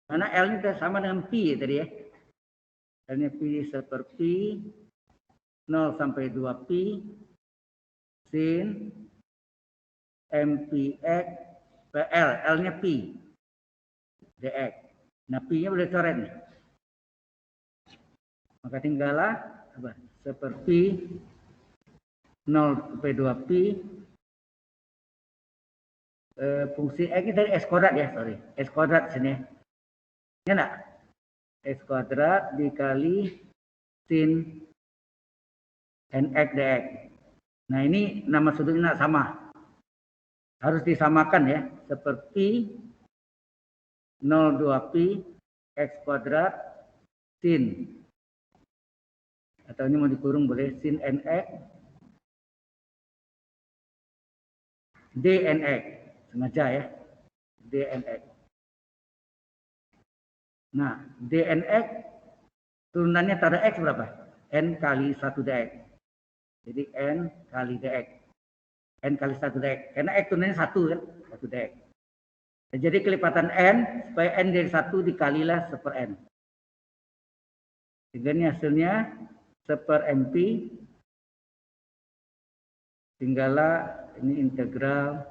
Karena L ini sama dengan Pi tadi ya. L-nya Pi seperti 0 sampai 2Pi sin MPX PL. L-nya Pi dx. Nah, Pi-nya boleh coret nih. Maka tinggallah apa? Seperti 0 sampai 2Pi fungsi X ini dari S kuadrat ya, sorry. S kuadrat sini. Ya enggak? S kuadrat dikali sin NX dx. Nah, ini nama sudutnya sama. Harus disamakan ya. Seperti 0,2pi X kuadrat sin. Atau ini mau dikurung boleh sin NX dnx. Sengaja ya. dnx. Nah, dnx turunannya pada X berapa? N kali 1 dx. Jadi N kali dx. N kali 1 dx. Karena X turunannya 1 kan? 1 dx. Nah, jadi kelipatan N, supaya N dari 1 dikalilah 1/N. Sehingga ini hasilnya 1/MP. Tinggallah ini integral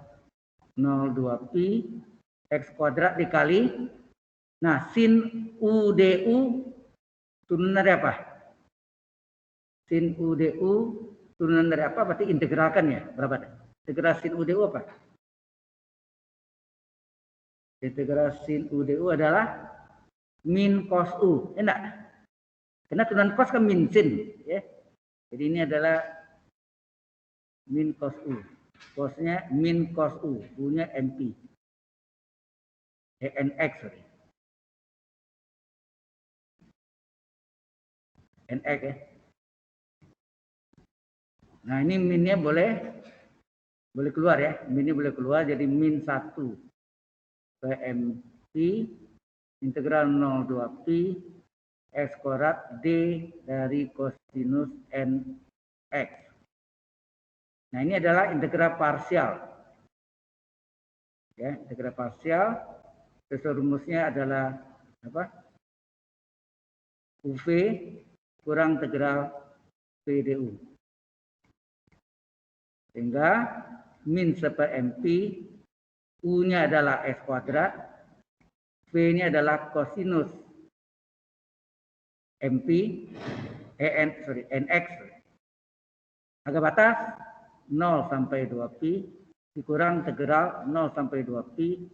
0,2pi X kuadrat dikali. Nah, sin U du turunan dari apa? Sin U du turunan dari apa? Berarti integralkan ya. Berapa? Integral sin U du apa? Integral sin U du adalah min cos U. Enggak? Karena turunan cos kan min sin. Ya. Jadi ini adalah min cos U. Cosnya min cos U. U-nya MP. NX, sorry. NX ya. Nah, ini minnya boleh keluar ya. Minnya boleh keluar jadi min 1 PMP integral 0,2pi X kuadrat D dari kosinus NX. Nah, ini adalah integral parsial. Ya, integral parsial. Terus rumusnya adalah apa? UV kurang integral PDU. Sehingga min 1/MP, U-nya adalah S kuadrat, V-nya adalah kosinus MP, NX. Harga batas 0 sampai 2pi dikurang integral 0 sampai 2pi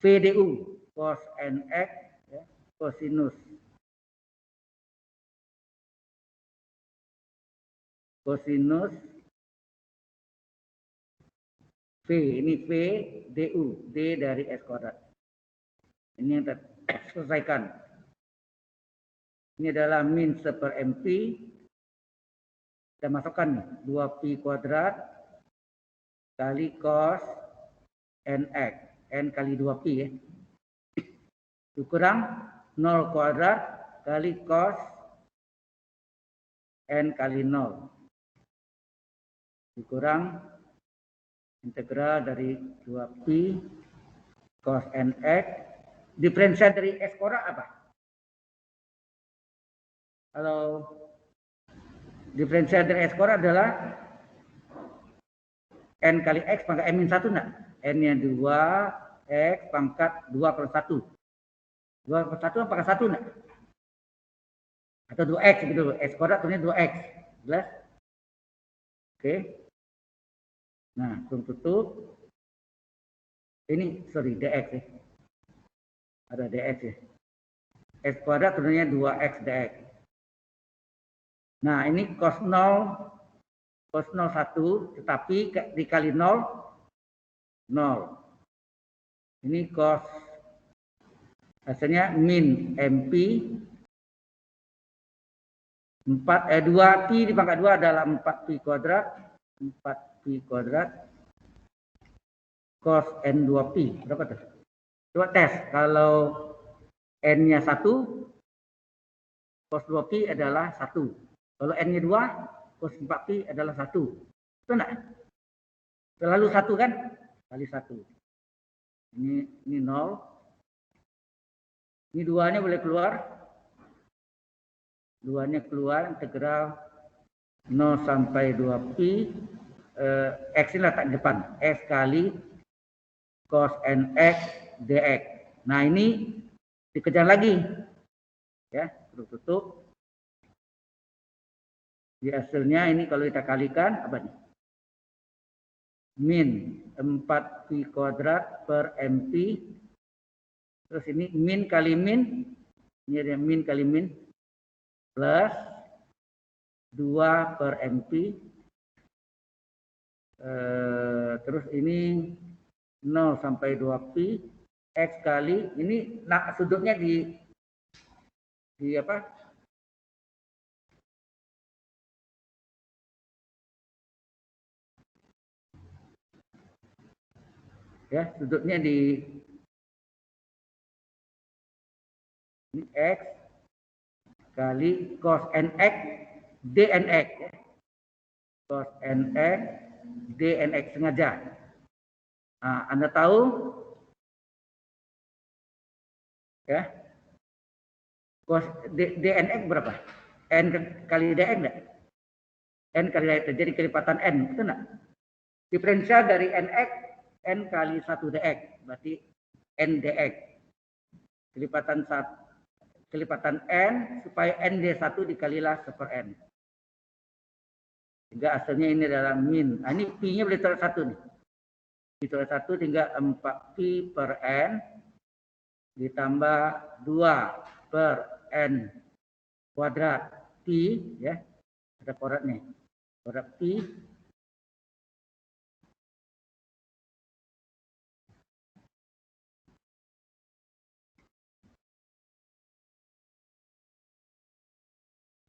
VDU cos NX ya, kosinus V, ini V DU, D dari S kuadrat. Ini yang kita selesaikan. Ini adalah min 1/MP. Kita masukkan 2pi kuadrat kali cos NX. N kali 2pi ya. Dikurang 0 kuadrat kali cos N kali 0. Dikurang integral dari 2pi cos NX. Diferensial dari S kuadrat apa? Kalau diferensial dari S kuadrat adalah N kali X pangkat N-1 enggak? N-nya 2, X pangkat 2/1. 2/1 pangkat 1 enggak? Atau 2X gitu. S kuadrat turunnya 2X. Jelas? Oke. Nah, tutup. Ini, sorry, dx ya. Ada dx ya. S kuadrat turunnya 2X dx. Nah, ini cos 0, cos 01, tetapi dikali 0, 0. Ini cos, hasilnya min MP, 2pi dipangkat 2 adalah 4pi kuadrat, 4pi kuadrat, cos N2pi, berapa tuh? Coba tes, kalau N-nya 1, cos 2pi adalah 1. Kalau N-nya 2, cos 4pi adalah 1. Itu enggak? Selalu 1 kan? Kali 1. Ini 0. Ini duanya boleh keluar. Duanya keluar, integral 0 sampai 2pi. X ini letak di depan. X kali cos nx dx. Nah ini dikejar lagi. Ya, tutup. Di hasilnya ini kalau kita kalikan, apa nih? Min 4pi kuadrat per mp. Terus ini min kali min. Ini ada min kali min. Plus 2 per mp. Terus ini 0 sampai 2pi. X kali. Ini nah, sudutnya di apa? Ya, sudutnya di X kali cos nx dnx. Ya. Cos nx dnx sengaja. Nah, Anda tahu ya cos dnx berapa? N kali dx enggak? N kali dx jadi kelipatan n, betul enggak? Diferensial dari nx n kali 1 dx berarti n dx. Kelipatan n supaya n d1 dikalilah 1/n. Sehingga hasilnya ini adalah min. Nah, ini pi-nya boleh taruh 1 nih. Ditulis 1 tinggal 4pi per n ditambah 2 per n kuadrat pi, ya. Ada kuadrat nih. Kuadrat pi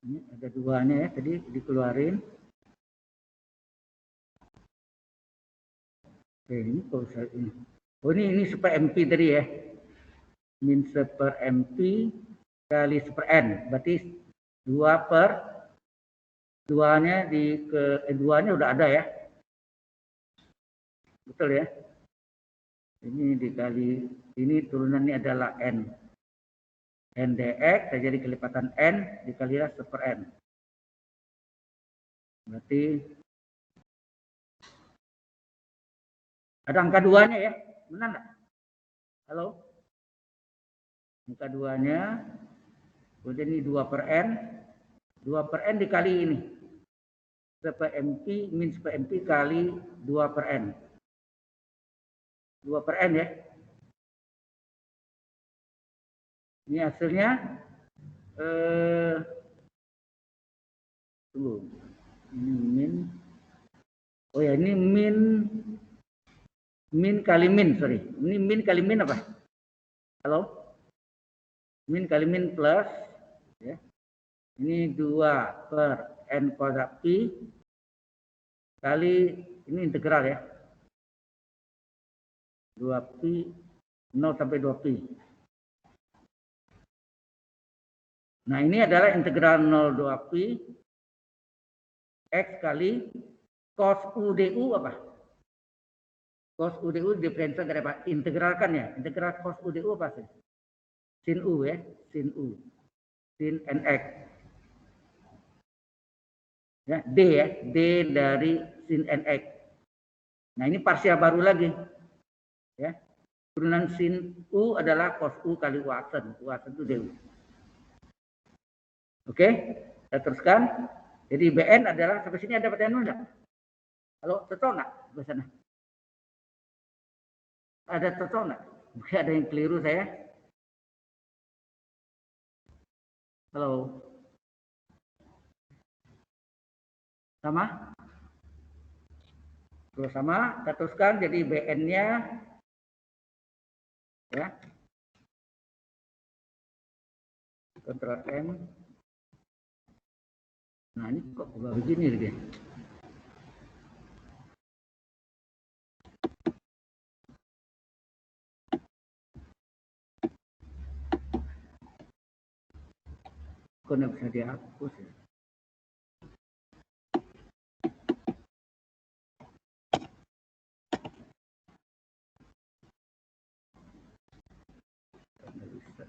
ini ada duanya ya, tadi dikeluarin. Oke, ini kalau saya ini. Oh ini super mp tadi ya. Min super mp kali super n. Berarti 2 per 2-nya di ke 2-nya udah ada ya. Betul ya. Ini dikali ini turunannya adalah n. N dx jadi kelipatan n dikalilah super n. Berarti ada angka 2-nya ya. Benar enggak? Halo? Angka 2-nya. Kemudian ini 2 per n. 2 per n dikali ini. Super mp min super mp kali 2 per n. 2 per n ya. Ini hasilnya tunggu. Ini min. Oh ya, ini min kali min, sorry. Ini min kali min apa? Halo? Min kali min plus ya. Ini 2 per n kuadrat pi kali ini integral ya. 2pi 0 sampai 2pi. Nah, ini adalah integral 0 2pi x kali cos u du apa? Cos u du diferensial dari apa? Integralkan ya. Integral cos u du apa sih? Sin u ya, sin u. Sin nx. Ya, d ya, d dari sin nx. Nah, ini parsial baru lagi. Ya. Turunan sin u adalah cos u kali u aksen. U aksen itu du. Oke, kita teruskan. Jadi Bn adalah sampai sini ada pertanyaan enggak? Halo, cocok enggak di sana? Ada cocok enggak? Mungkin ada yang keliru saya. Halo. Sama? Terus sama, kita teruskan. Jadi Bn-nya ya. Ctrl M. Nah, ini kok begini dia. Kok nggak bisa dihapus ya? Nggak bisa.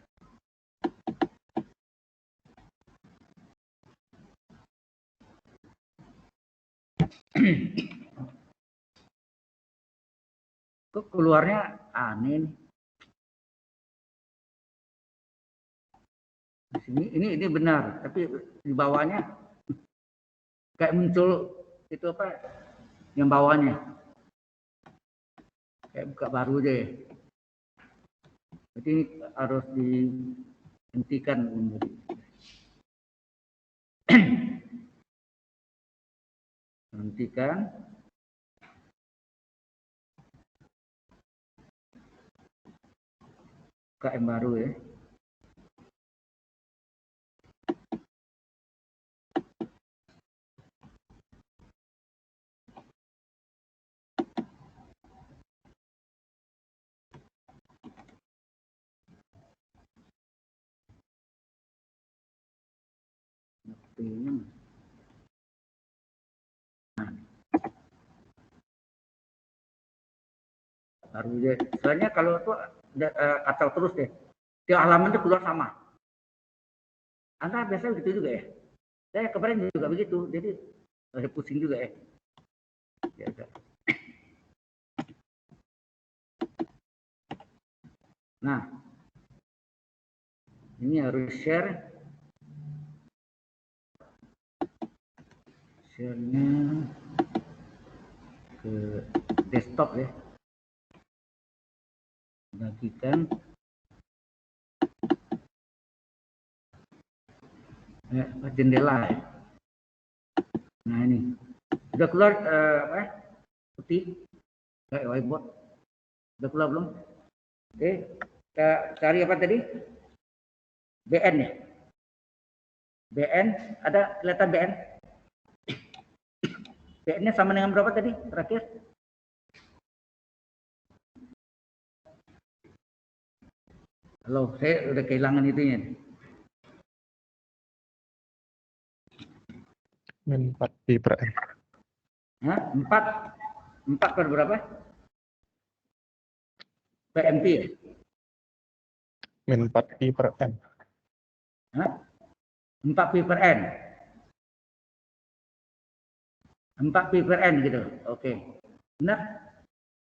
Kok keluarnya aneh nih. Di sini ini benar, tapi di bawahnya kayak muncul itu apa? Yang bawahnya kayak buka baru deh. Jadi ini harus dihentikan. Hentikan. Buka yang baru ya. Baru deh. Soalnya kalau itu kacau terus deh. Tiap halaman itu keluar sama. Anda biasanya begitu juga ya? Saya kemarin juga begitu. Jadi pusing juga ya. Nah, ini harus share. Share-nya ke desktop ya. Bagikan. Jendela ya. Nah ini udah keluar putih kayak whiteboard. Udah keluar belum? Oke, kita cari apa tadi? BN ya. BN ada kelihatan BN? BN-nya sama dengan berapa tadi terakhir? Halo, saya udah kehilangan itunya. Min 4 pi per n. Hah? 4 per berapa? PMP ya? Min 4 pi per n. Hah? 4 pi per n. 4 pi per n gitu. Oke. Benar?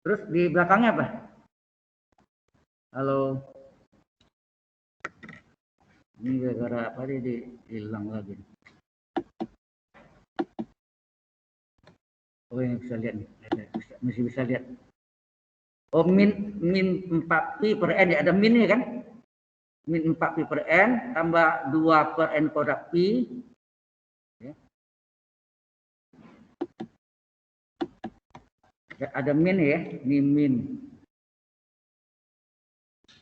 Terus di belakangnya apa? Halo. Ini gara-gara apa dia hilang lagi. Oh, yang bisa lihat nih. Masih bisa lihat. Oh, min 4 pi per n ya, ada min ya kan? Min 4 pi per n tambah 2 per n kuadrat pi. Ya. Ya, ada min ya, ini min.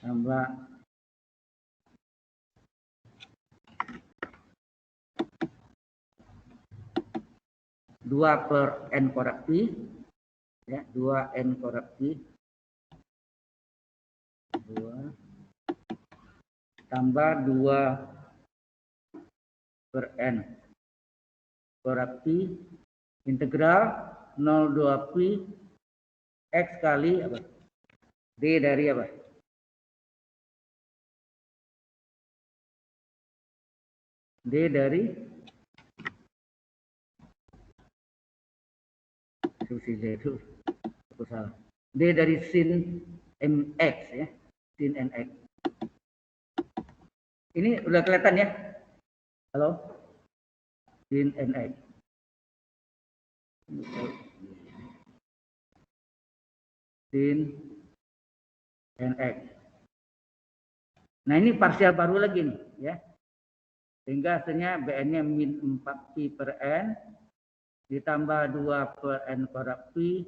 Tambah 2 per n kuadrat pi. Ya, 2 n kuadrat pi. 2 tambah 2 per n kuadrat pi integral 0,2 pi x kali apa? D dari apa? D dari itu aku salah. D dari sin mx ya, sin nx. Ini udah kelihatan ya? Halo? Sin nx. Sin nx. Nah ini parsial baru lagi nih ya. Sehingga hasilnya BN-nya min 4 pi per n ditambah 2 per n kuadrat pi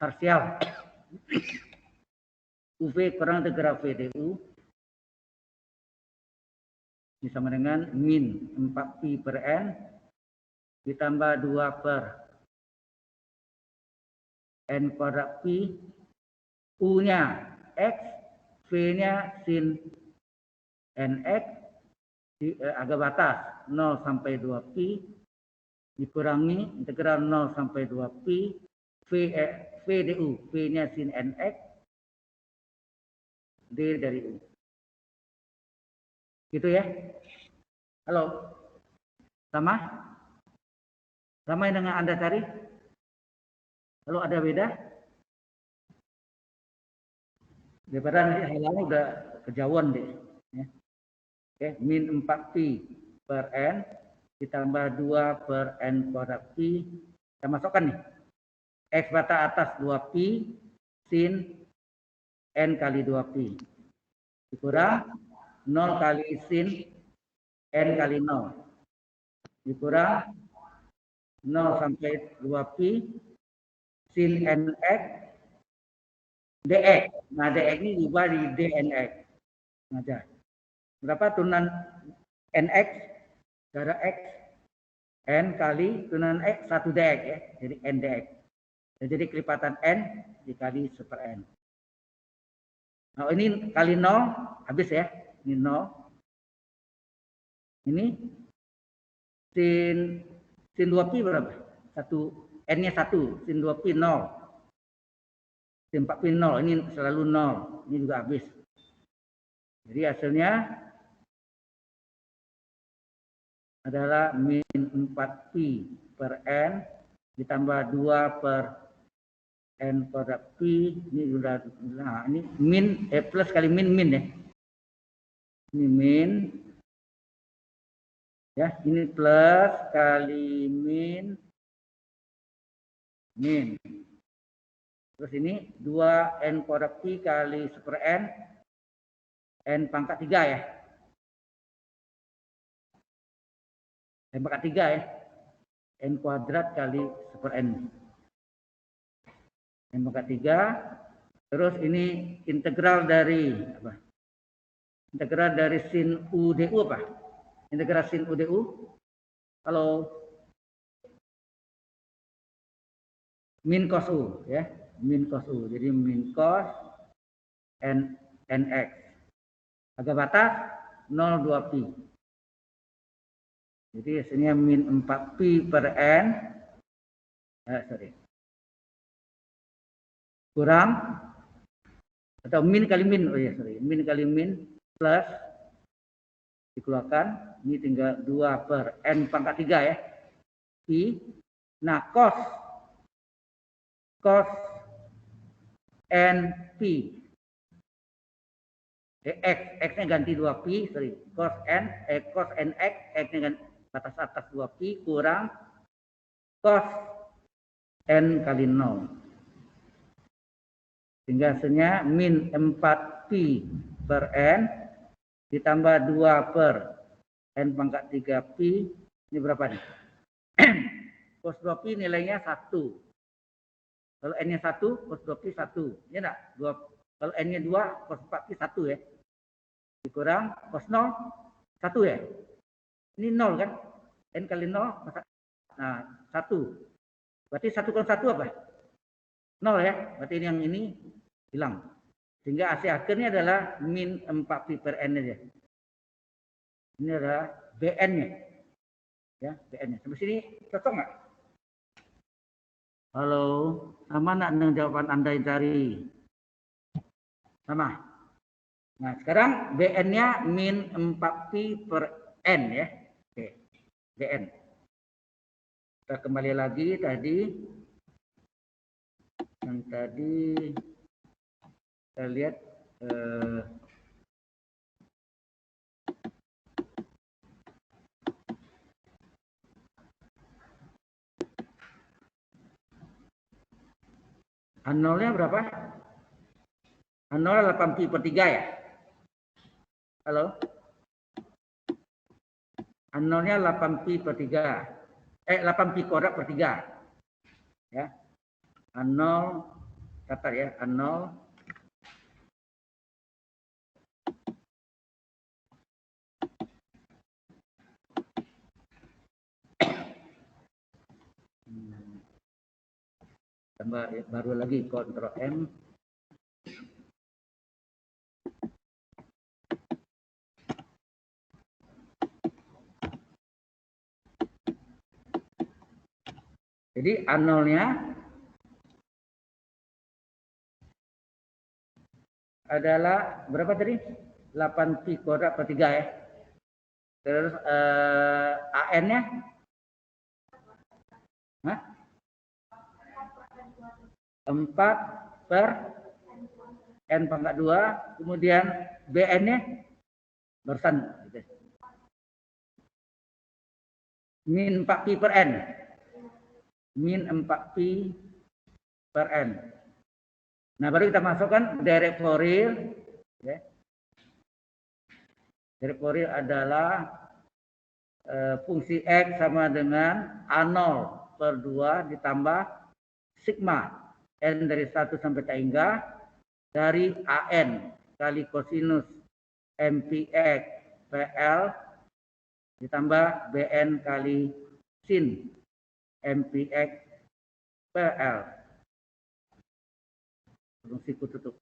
parsial UV kurang integral VDU ini sama dengan min 4 pi per n ditambah 2 per n kuadrat pi U-nya X, V-nya sin NX agak batas 0 sampai 2 pi dikurangi integral 0 sampai 2 pi VDU, V-nya sin NX D dari U. Gitu ya. Halo. Sama? Sama yang dengan Anda cari? Kalau ada beda? Daripada nanti hasilnya udah kejauhan deh. Ya. Oke, min 4pi per n ditambah 2 per n kuadrat pi. Kita masukkan nih. X batas atas 2pi sin n kali 2pi. Dikurang 0 kali sin n kali 0. Dikurang 0 sampai 2pi sin nx dx. Nah, dx ini diubah di dnx. Nah, berapa turunan nx? Jarak x n kali turunan x 1 dx ya. Jadi n dx. Jadi kelipatan n dikali 1/n. Nah, ini kali 0 habis ya. Ini 0. Ini sin 2pi berapa? 1 n-nya 1, sin 2pi 0. Sin 4pi 0, ini selalu 0. Ini juga habis. Jadi hasilnya adalah min 4pi per n ditambah 2 per n kuadrat pi. Ini sudah, nah ini min plus kali min ya. Ini min ya, ini plus kali min. Terus ini 2 n kuadrat pi kali 1/n n pangkat 3 ya. N pangkat 3 ya. N kuadrat kali 1/n. N pangkat 3. Terus ini integral dari apa? Integral dari sin u du apa? Integral sin u du. Kalau min cos u ya, min cos u. Jadi min cos nx. Agak batas 0 2pi. Jadi hasilnya min 4pi per n. Kurang atau min kali min. Oh ya, min kali min plus dikeluarkan. Ini tinggal 2 per n pangkat 3 ya. Pi. Nah, cos n pi. X-nya ganti 2pi, cos nx, X-nya ganti batas atas 2pi kurang cos n kali 0. Sehingga hasilnya min 4pi per n ditambah 2 per n pangkat 3pi. Ini berapa nih? Cos 2pi nilainya 1. Kalau n-nya 1, cos 2pi 1. Ya enggak? Kalau n-nya 2, cos 4pi 1 ya. Dikurang cos 0, 1 ya. Ini 0 kan? N kali 0. Nah, 1. Berarti 1 kurang 1 apa? 0 ya. Berarti ini yang ini hilang. Sehingga hasil akhirnya adalah min 4pi per n aja. Ini adalah Bn-nya. Ya, Bn-nya. Sampai sini cocok nggak? Halo, sama nggak dengan jawaban Anda yang cari? Sama. Nah, sekarang Bn-nya min 4pi per n ya. Oke, Bn. Kita kembali lagi tadi. Yang tadi kita lihat N0-nya berapa? N0 8pi per 3 ya? Halo? N0-nya 8pi per 3. 8pi kuadrat per 3. Ya. N0, catat ya, N0. Tambah baru lagi Ctrl M. Jadi A0-nya adalah berapa tadi? 8pi kuadrat per 3 ya. Terus AN-nya Hah? 4 per N pangkat 2, kemudian BN-nya barusan gitu. Min 4pi per N. Min 4pi per N. Nah, baru kita masukkan direct Fourier. Ya. Direct Fourier adalah fungsi X sama dengan A0 per 2 ditambah sigma N dari 1 sampai tak hingga dari AN kali kosinus MPX PL ditambah BN kali sin MPX PL. Kurung siku tutup.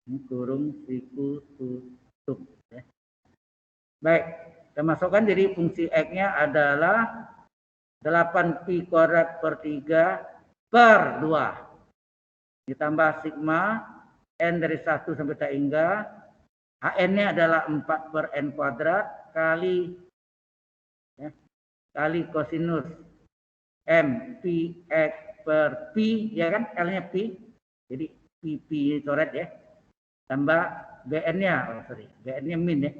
Ini kurung siku tutup. Ya. Baik, kita masukkan jadi fungsi X-nya adalah 8pi kuadrat per 3 per 2 ditambah sigma N dari 1 sampai tak hingga HN-nya adalah 4 per N kuadrat kali ya, kali kosinus M P X per Pi, ya kan, L-nya Pi, jadi Pi coret ya, tambah BN-nya, BN-nya min ya,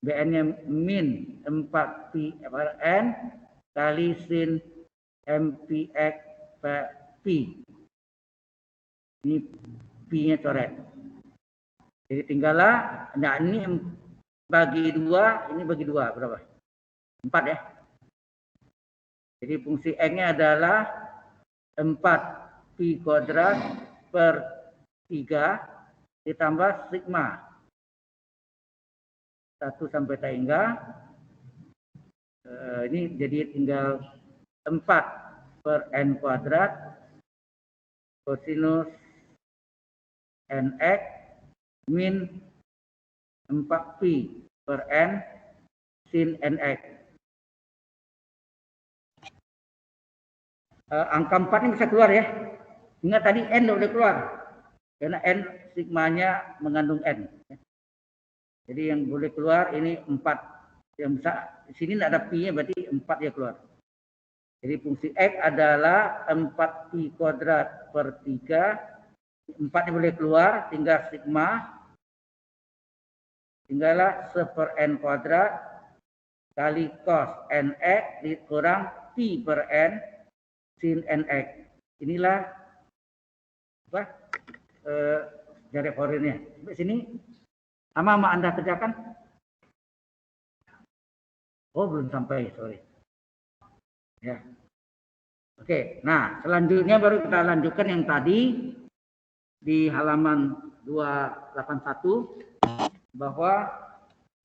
BN-nya min 4pi per N kali sin MPX per Pi. Ini Pi-nya coret. Jadi tinggallah, nah ini bagi 2, ini bagi 2, berapa? 4 ya. Jadi fungsi X-nya adalah 4pi kuadrat per 3 ditambah sigma 1 sampai tak hingga. Ini jadi tinggal 4 per N kuadrat kosinus NX min 4pi per N sin NX. Angka 4 ini bisa keluar ya. Ingat tadi N udah keluar. Karena N sigmanya mengandung N. Jadi yang boleh keluar ini 4. Yang bisa di sini tidak ada pi-nya, berarti 4 ya keluar. Jadi fungsi X adalah 4pi kuadrat per 3. 4 yang boleh keluar, tinggal sigma. Tinggallah 1 per N kuadrat kali cos NX dikurang pi per N sin NX. Inilah apa? Direct Fourier-nya. Sampai sini sama Anda kerjakan? Oh, belum sampai, sorry. Ya. Oke, nah selanjutnya baru kita lanjutkan yang tadi di halaman 281 bahwa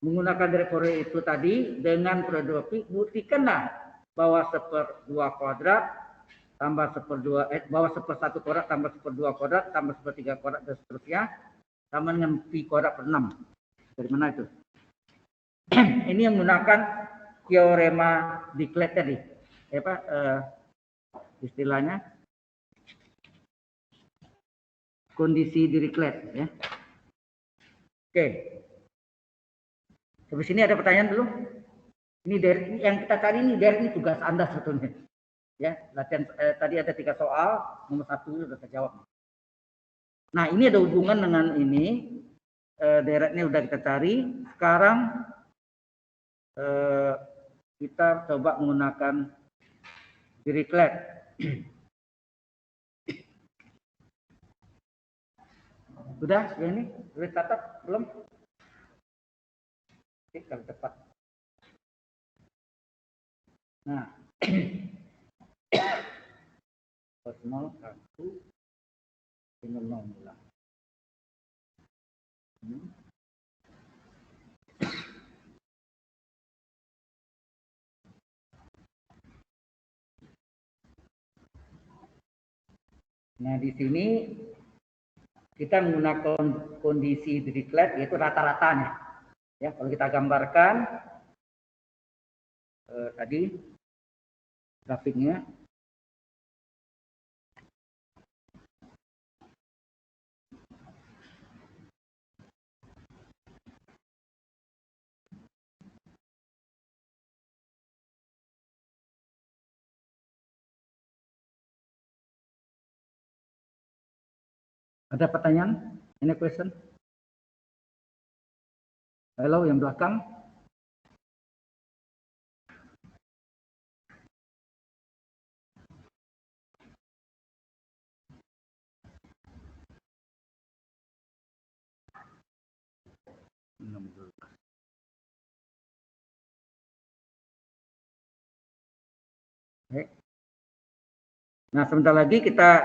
menggunakan direct Fourier itu tadi dengan periode buktikanlah bahwa 1/2 kuadrat tambah 1/2 bahwa 1/1 kuadrat tambah 1/2 kuadrat tambah 1/3 kuadrat dan seterusnya sama dengan pi kuadrat per 6. Dari mana itu? Ini yang menggunakan teorema Dirichlet tadi. Istilahnya kondisi Dirichlet ya. Oke. Sampai sini ada pertanyaan dulu? Ini dari yang kita cari ini dari ini tugas Anda sebetulnya. Ya, latihan tadi ada 3 soal, nomor 1 sudah terjawab. Nah, ini ada hubungan dengan ini. Directnya udah kita cari. Sekarang kita coba menggunakan Dirichlet. Sudah yang ini? Sudah catat belum? Oke, kalau cepat. Nah, 0, 1, 0, 0. Nah, di sini kita menggunakan kondisi Dirichlet yaitu rata-ratanya. Ya, kalau kita gambarkan tadi grafiknya. Ada pertanyaan? Any question? Halo, yang belakang. Nah, sebentar lagi kita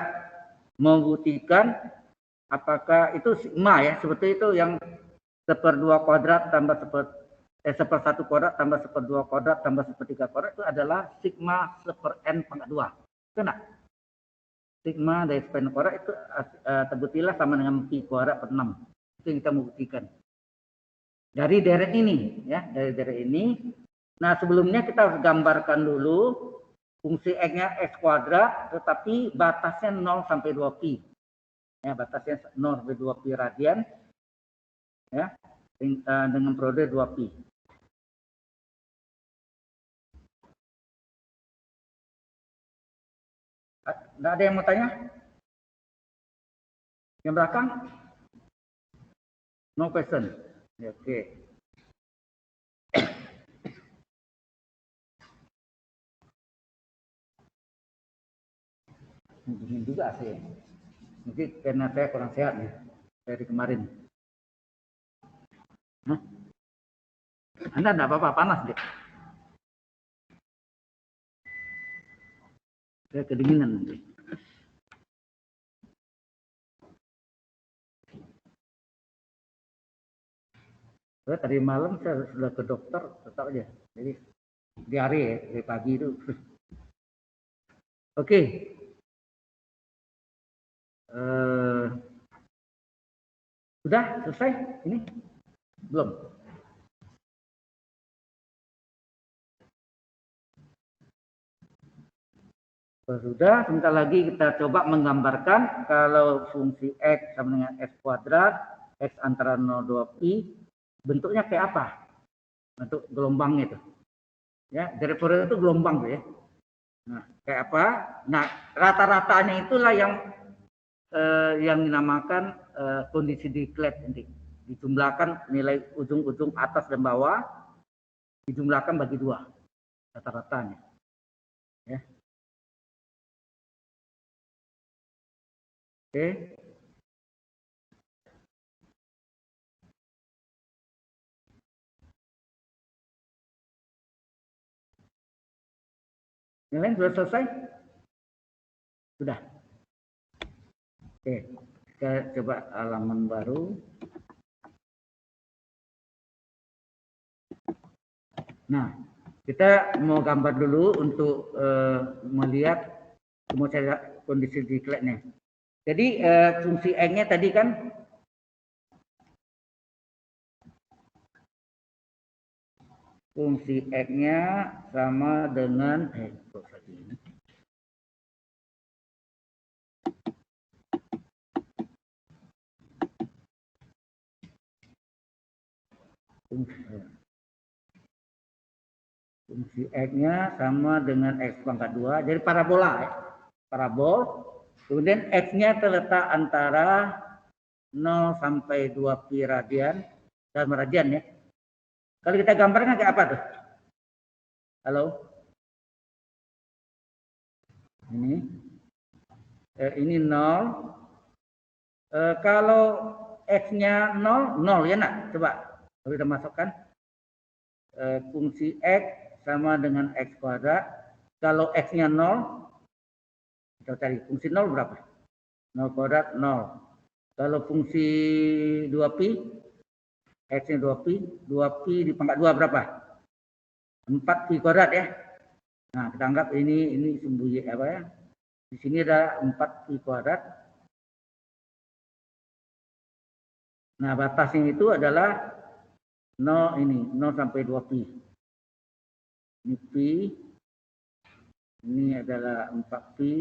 membuktikan apakah itu sigma ya, seperti itu yang 1/2 kuadrat tambah 1/1 kuadrat tambah 1/2 kuadrat tambah 1/3 kuadrat itu adalah sigma 1/n pangkat 2. Itu enggak? Sigma dari 1/n kuadrat itu terbuktilah sama dengan pi kuadrat per 6. Itu yang kita membuktikan. Dari deret ini ya, dari deret ini. Nah, sebelumnya kita harus gambarkan dulu fungsi x-nya x kuadrat tetapi batasnya 0 sampai 2 pi. Ya, batasnya 0 sampai 2 pi radian ya, dengan periode 2 pi. Nggak ada yang mau tanya? Yang belakang? No question. Ya, oke. Dingin juga sih. Mungkin karena saya kurang sehat nih dari kemarin. Hah? Anda enggak apa-apa, panas deh. Saya kedinginan nanti. Saya tadi malam saya sudah ke dokter, tetap aja. Jadi diare ya, dari pagi itu. Oke. Sudah selesai ini? Belum? Sudah, sebentar lagi kita coba menggambarkan kalau fungsi x sama dengan x kuadrat, x antara 0 2 pi, bentuknya kayak apa? Bentuk gelombang itu. Ya, dari periode itu gelombang tuh ya. Nah, kayak apa? Nah, rata-ratanya itulah yang dinamakan kondisi Dirichlet nanti. Dijumlahkan nilai ujung-ujung atas dan bawah, dijumlahkan bagi 2 rata-ratanya. Ya. Oke. Yang lain sudah selesai? Sudah. Oke, kita coba halaman baru. Nah, kita mau gambar dulu untuk melihat semua kondisi Dirichletnya. Jadi fungsi n-nya tadi kan fungsi x-nya sama dengan fungsi x-nya sama dengan x pangkat 2. Jadi parabola ya. Parabol. Kemudian x-nya terletak antara 0 sampai 2 pi radian dan radian ya. Kalau kita gambarkan kayak apa tuh? Halo? Ini 0. Kalau x-nya 0, 0 ya nak? Coba kita masukkan fungsi x sama dengan x kuadrat. Kalau x-nya 0, kita cari fungsi 0 berapa? 0 kuadrat 0. Kalau fungsi 2 pi, x-nya 2 pi, 2 pi di pangkat 2 berapa? 4 pi kuadrat ya. Nah, kita anggap ini sembunyi apa ya? Di sini ada 4 pi kuadrat. Nah, batasnya itu adalah 0 sampai 2 pi. Ini pi. Ini adalah 4 pi.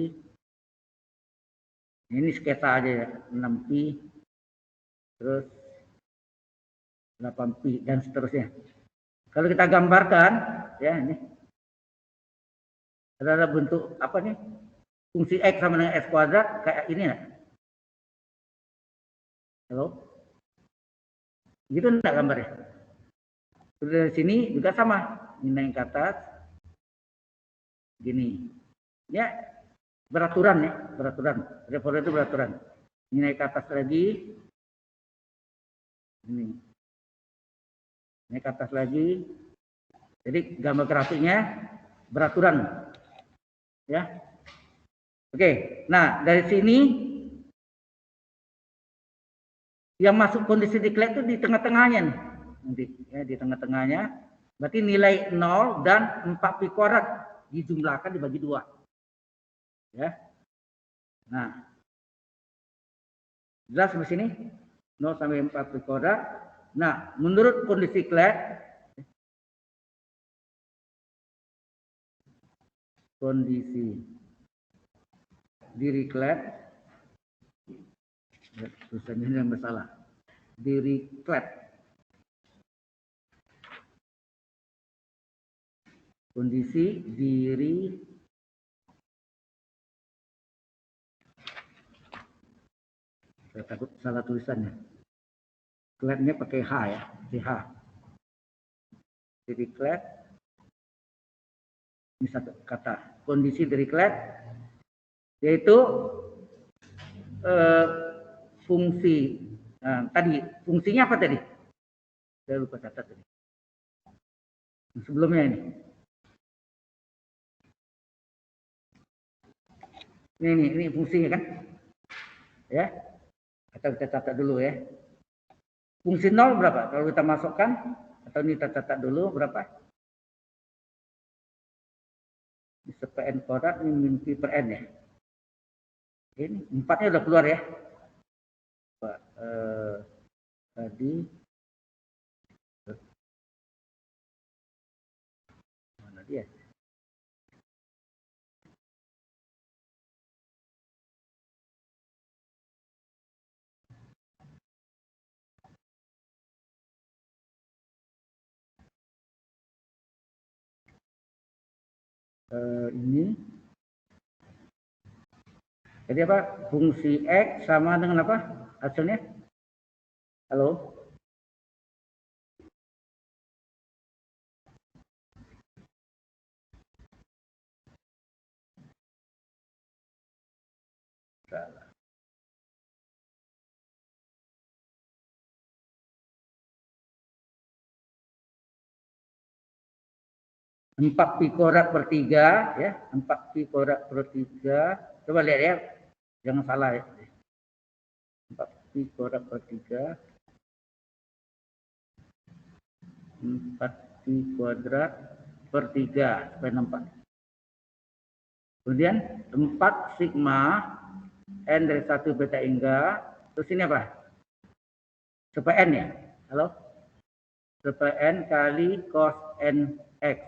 Ini sketa aja ya, 6 pi. Terus 8 pi dan seterusnya. Kalau kita gambarkan ya ini adalah bentuk apa nih? Fungsi x sama dengan x kuadrat kayak ini ya. Halo? Gitu enggak gambarnya? Dari sini juga sama, naik ke atas, gini. Ya, beraturan ya, beraturan. Revolver itu beraturan. Ini naik ke atas lagi, ini. Naik ke atas lagi. Jadi gambar grafiknya beraturan. Ya. Oke, nah dari sini yang masuk kondisi declare itu di tengah-tengahnya nih. Nanti ya, di tengah-tengahnya. Berarti nilai 0 dan 4 pikorat dijumlahkan dibagi 2. Ya. Nah. Jelas di sini 0 sampai 4 pikorat. Nah, menurut kondisi declare kondisi declare tulisannya yang bersalah. Declare kondisi saya takut salah tulisannya. Declare-nya pakai H ya, CH. Declare ini satu kata. Kondisi declare yaitu fungsi tadi fungsinya apa tadi? Saya lupa catat tadi. Sebelumnya ini fungsinya kan? Ya. Atau kita catat dulu ya. Fungsi 0 berapa? Kalau kita masukkan atau ini kita catat dulu berapa? Ini PN kodak ini min pi per n ya. Ini 4-nya udah keluar ya. Tadi mana dia? Ini jadi apa? Fungsi X sama dengan apa hasilnya? Halo? Salah. Empat pikorat per 3 ya, 4 pikorat per 3. Coba lihat ya, jangan salah ya. 4 pikorat per 3. 4 pi kuadrat per 3 supaya nampak. Kemudian 4 sigma n dari 1 beta hingga terus ini apa? Supaya n ya. Halo? Supaya n kali cos n x.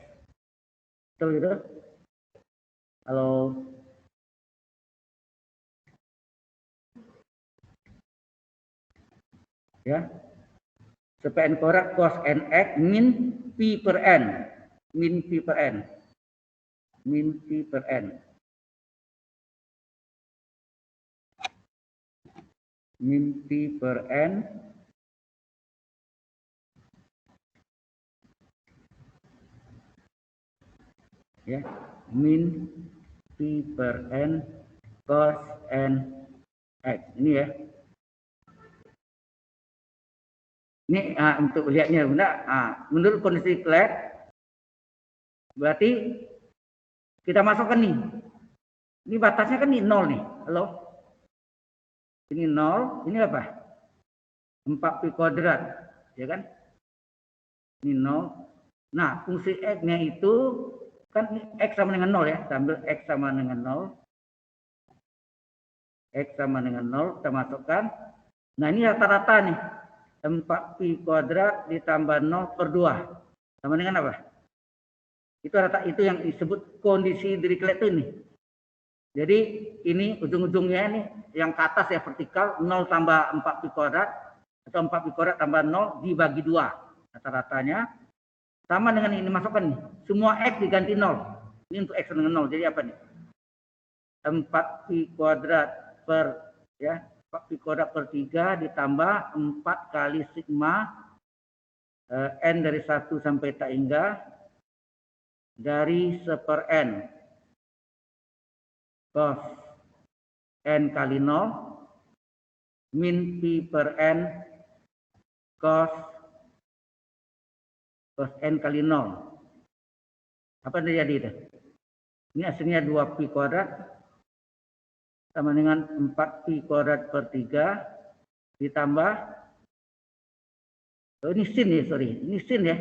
Betul gitu? Halo? Ya. Supaya n kuadrat cos nx min pi per n. Min pi per n. Min pi per n. Min pi per n. Ya. Min pi per n cos n x. Ini ya. Ini untuk lihatnya bunda, menurut kondisi declare berarti kita masukkan nih. Ini batasnya kan nih 0 nih. Halo? Ini 0, ini apa? 4 pi kuadrat, ya kan? Ini 0. Nah, fungsi X-nya itu kan X sama dengan 0 ya. Kita ambil X sama dengan 0. X sama dengan 0, kita masukkan. Nah, ini rata-rata nih. 4 pi kuadrat ditambah 0 per 2. Sama dengan apa? Itu rata itu yang disebut kondisi declare itu nih. Jadi ini ujung-ujungnya ini yang ke atas ya vertikal 0 tambah 4 pi kuadrat atau 4 pi kuadrat tambah 0 dibagi 2. Rata-ratanya sama dengan ini masukkan nih. Semua X diganti 0. Ini untuk X dengan 0. Jadi apa nih? 4 pi kuadrat per ya pi kuadrat per 3 ditambah 4 kali sigma n dari 1 sampai tak hingga dari 1/n cos n kali 0 min pi per n cos n kali 0. Apa yang terjadi itu? Ini hasilnya 2 pi kuadrat sama dengan 4 pi kuadrat per 3 ditambah, oh ini sin ya, sorry, ini sin ya.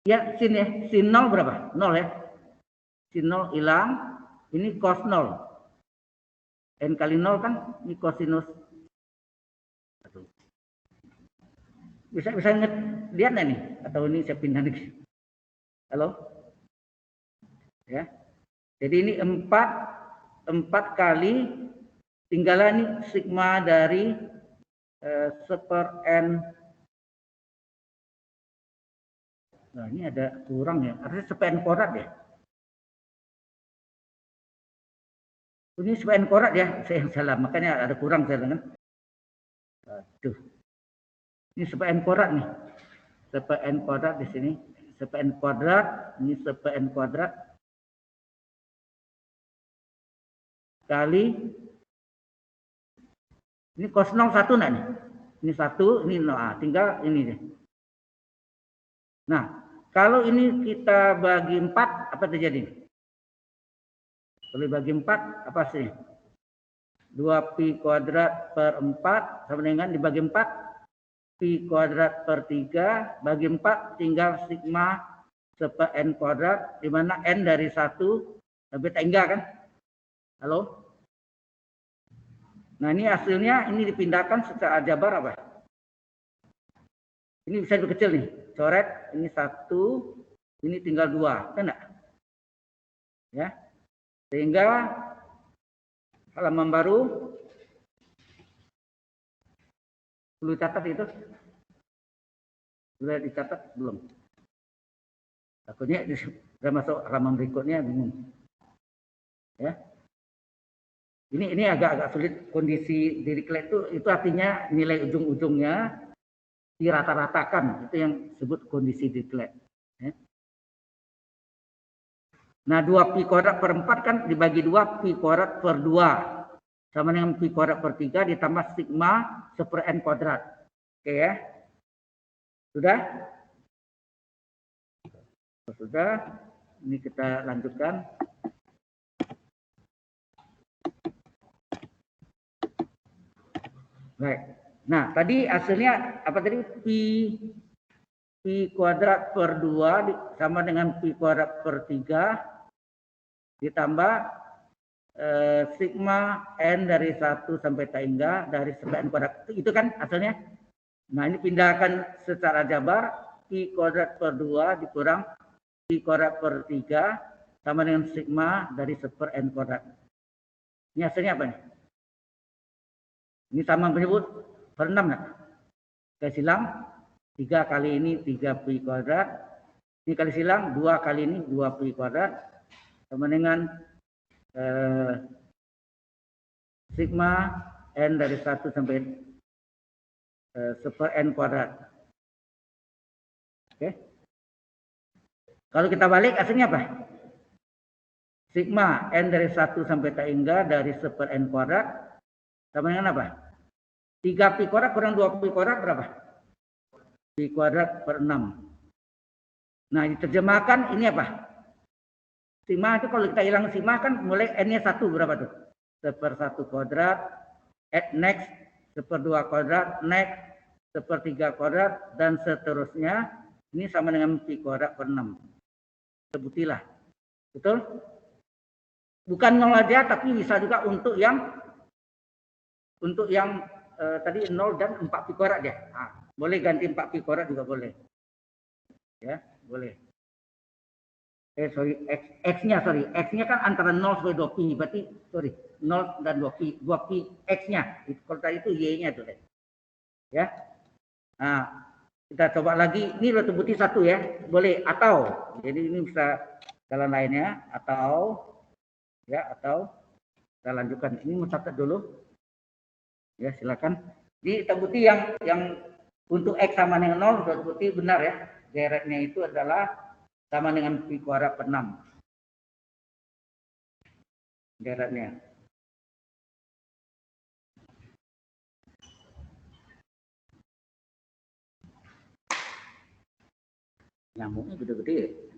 Ya, sin ya, sin 0 berapa? 0 ya. Sin 0 hilang, ini cos 0. N kali 0 kan, ini kosinus. Bisa lihat nggak nih? Atau ini saya pindah lagi? Halo? Ya. Jadi ini 4 kali tinggalan ini sigma dari 1/n. Nah, ini ada kurang ya. Artinya 1/n kuadrat ya. Ini 1/n kuadrat ya. Saya yang salah. Makanya ada kurang saya dengan. Aduh. Ini 1/n kuadrat nih. 1/n kuadrat di sini. 1/n kuadrat. Ini 1/n kuadrat. Kali. Ini cos 0 1 enggak nih? Ini 1, ini 0. Ah, tinggal ini deh. Nah, kalau ini kita bagi 4, apa terjadi? Kalau bagi 4, apa sih? 2 pi kuadrat per 4 sama dengan dibagi 4 pi kuadrat per 3 bagi 4 tinggal sigma 1/n kuadrat di mana n dari 1 sampai tak hingga kan? Halo? Nah, ini hasilnya ini dipindahkan secara aljabar apa? Ini bisa lebih kecil nih. Coret ini 1, ini tinggal 2, kan enggak? Ya. Sehingga halaman baru perlu catat itu. Sudah dicatat belum? Takutnya sudah masuk halaman berikutnya bingung. Ya. Ini agak sulit kondisi Dirichlet itu artinya nilai ujung-ujungnya dirata-ratakan, itu yang disebut kondisi Dirichlet. Ya. Nah, 2 pi kuadrat per 4 kan dibagi 2 pi kuadrat per 2 sama dengan pi kuadrat per 3 ditambah sigma 1/n kuadrat. Oke ya. Sudah? Sudah. Ini kita lanjutkan. Baik. Nah, tadi hasilnya apa tadi? Pi kuadrat per 2 sama dengan pi kuadrat per 3 ditambah sigma n dari 1 sampai tak hingga dari 1/n kuadrat. Itu kan hasilnya. Nah, ini pindahkan secara jabar pi kuadrat per 2 dikurang pi kuadrat per 3 sama dengan sigma dari 1/n kuadrat. Ini hasilnya apa nih? Ini sama menyebut per 6 ya. Kali silang 3 kali ini 3 pi kuadrat. Ini kali silang 2 kali ini 2 pi kuadrat sama dengan sigma n dari 1 sampai 1/n kuadrat. Oke. Kalau kita balik hasilnya apa? Sigma n dari 1 sampai tak hingga dari 1/n kuadrat sama dengan apa? 3 pi kuadrat kurang 2 pi kuadrat berapa? Pi kuadrat per 6. Nah, diterjemahkan ini apa? Sigma itu kalau kita hilang sigma kan mulai n-nya 1 berapa tuh? 1/1 kuadrat, next 1/2 kuadrat, next 1/3 kuadrat, dan seterusnya. Ini sama dengan pi kuadrat per 6. Sebutilah. Betul? Bukan 0 aja, tapi bisa juga untuk yang tadi 0 dan 4 pi kuadrat ya. Nah, boleh ganti 4 pi kuadrat juga boleh. Ya, boleh. X-nya kan antara 0 sampai 2 pi, berarti 0 dan 2 pi X-nya. Kalau tadi itu Y-nya tuh deh. Ya. Nah, kita coba lagi. Ini udah terbukti 1 ya. Boleh atau. Jadi ini bisa jalan lainnya atau Kita lanjutkan. Ini mau catat dulu. Ya, silakan. Di terbukti yang untuk X sama dengan 0, terbukti benar ya. Deretnya itu adalah sama dengan pi kuadrat per 6. Deretnya. Nyamuknya gede-gede.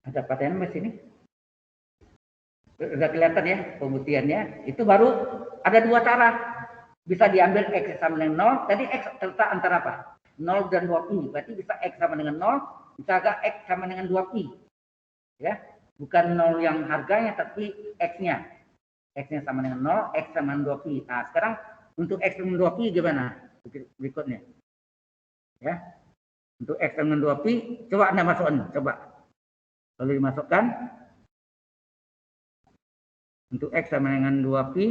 Ada paten di sini. Sudah kelihatan ya pembuktiannya. Itu baru ada dua cara. Bisa diambil X sama dengan 0. Tadi X terletak antara apa? 0 dan 2pi. Berarti bisa X sama dengan 0. Bisa agak X sama dengan 2pi. Ya. Bukan 0 yang harganya, tapi X-nya. X-nya sama dengan 0, X sama dengan 2pi. Nah, sekarang untuk X sama 2pi gimana? Berikutnya. Ya. Untuk X sama dengan 2pi, coba Anda masukkan. Coba. Lalu dimasukkan. Untuk X sama dengan 2pi.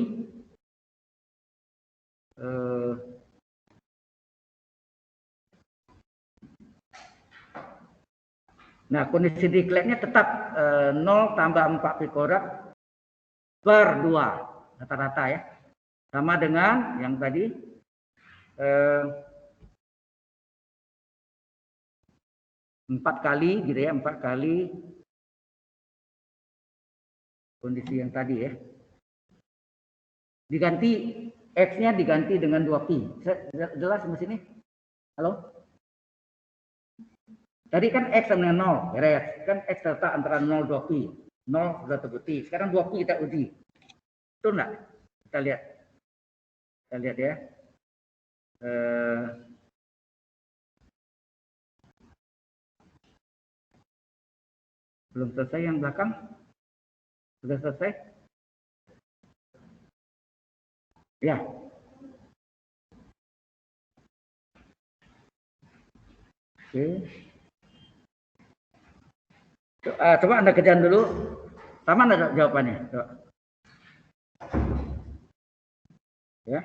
Nah, kondisi declared-nya tetap 0 tambah 4 pi kuadrat per 2. Rata-rata ya. Sama dengan yang tadi 4 kali gitu ya, 4 kali kondisi yang tadi ya. Diganti X-nya diganti dengan 2pi. Jelas di sini? Halo? Tadi kan X sama dengan 0, beres. Kan X terletak antara 0 2pi. 0 sudah terbukti. Sekarang 2pi kita uji. Betul enggak? Kita lihat. Kita lihat ya. Belum selesai yang belakang? Sudah selesai? Ya. Oke. Coba Anda kerjakan dulu. Sama enggak jawabannya? Coba. Ya.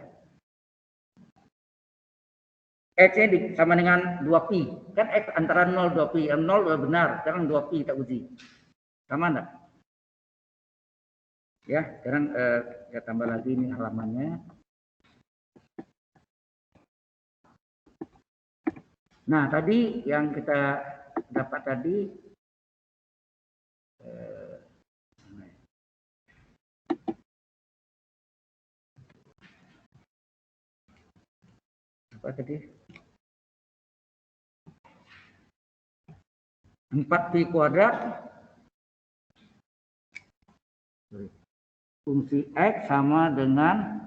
X-nya sama dengan 2pi. Kan X antara 0 2pi. Yang 0 sudah benar. Sekarang 2pi kita uji. Sama enggak? Ya, sekarang kita tambah lagi ini halamannya. Nah, tadi yang kita dapat tadi apa tadi? 4pi kuadrat fungsi X sama dengan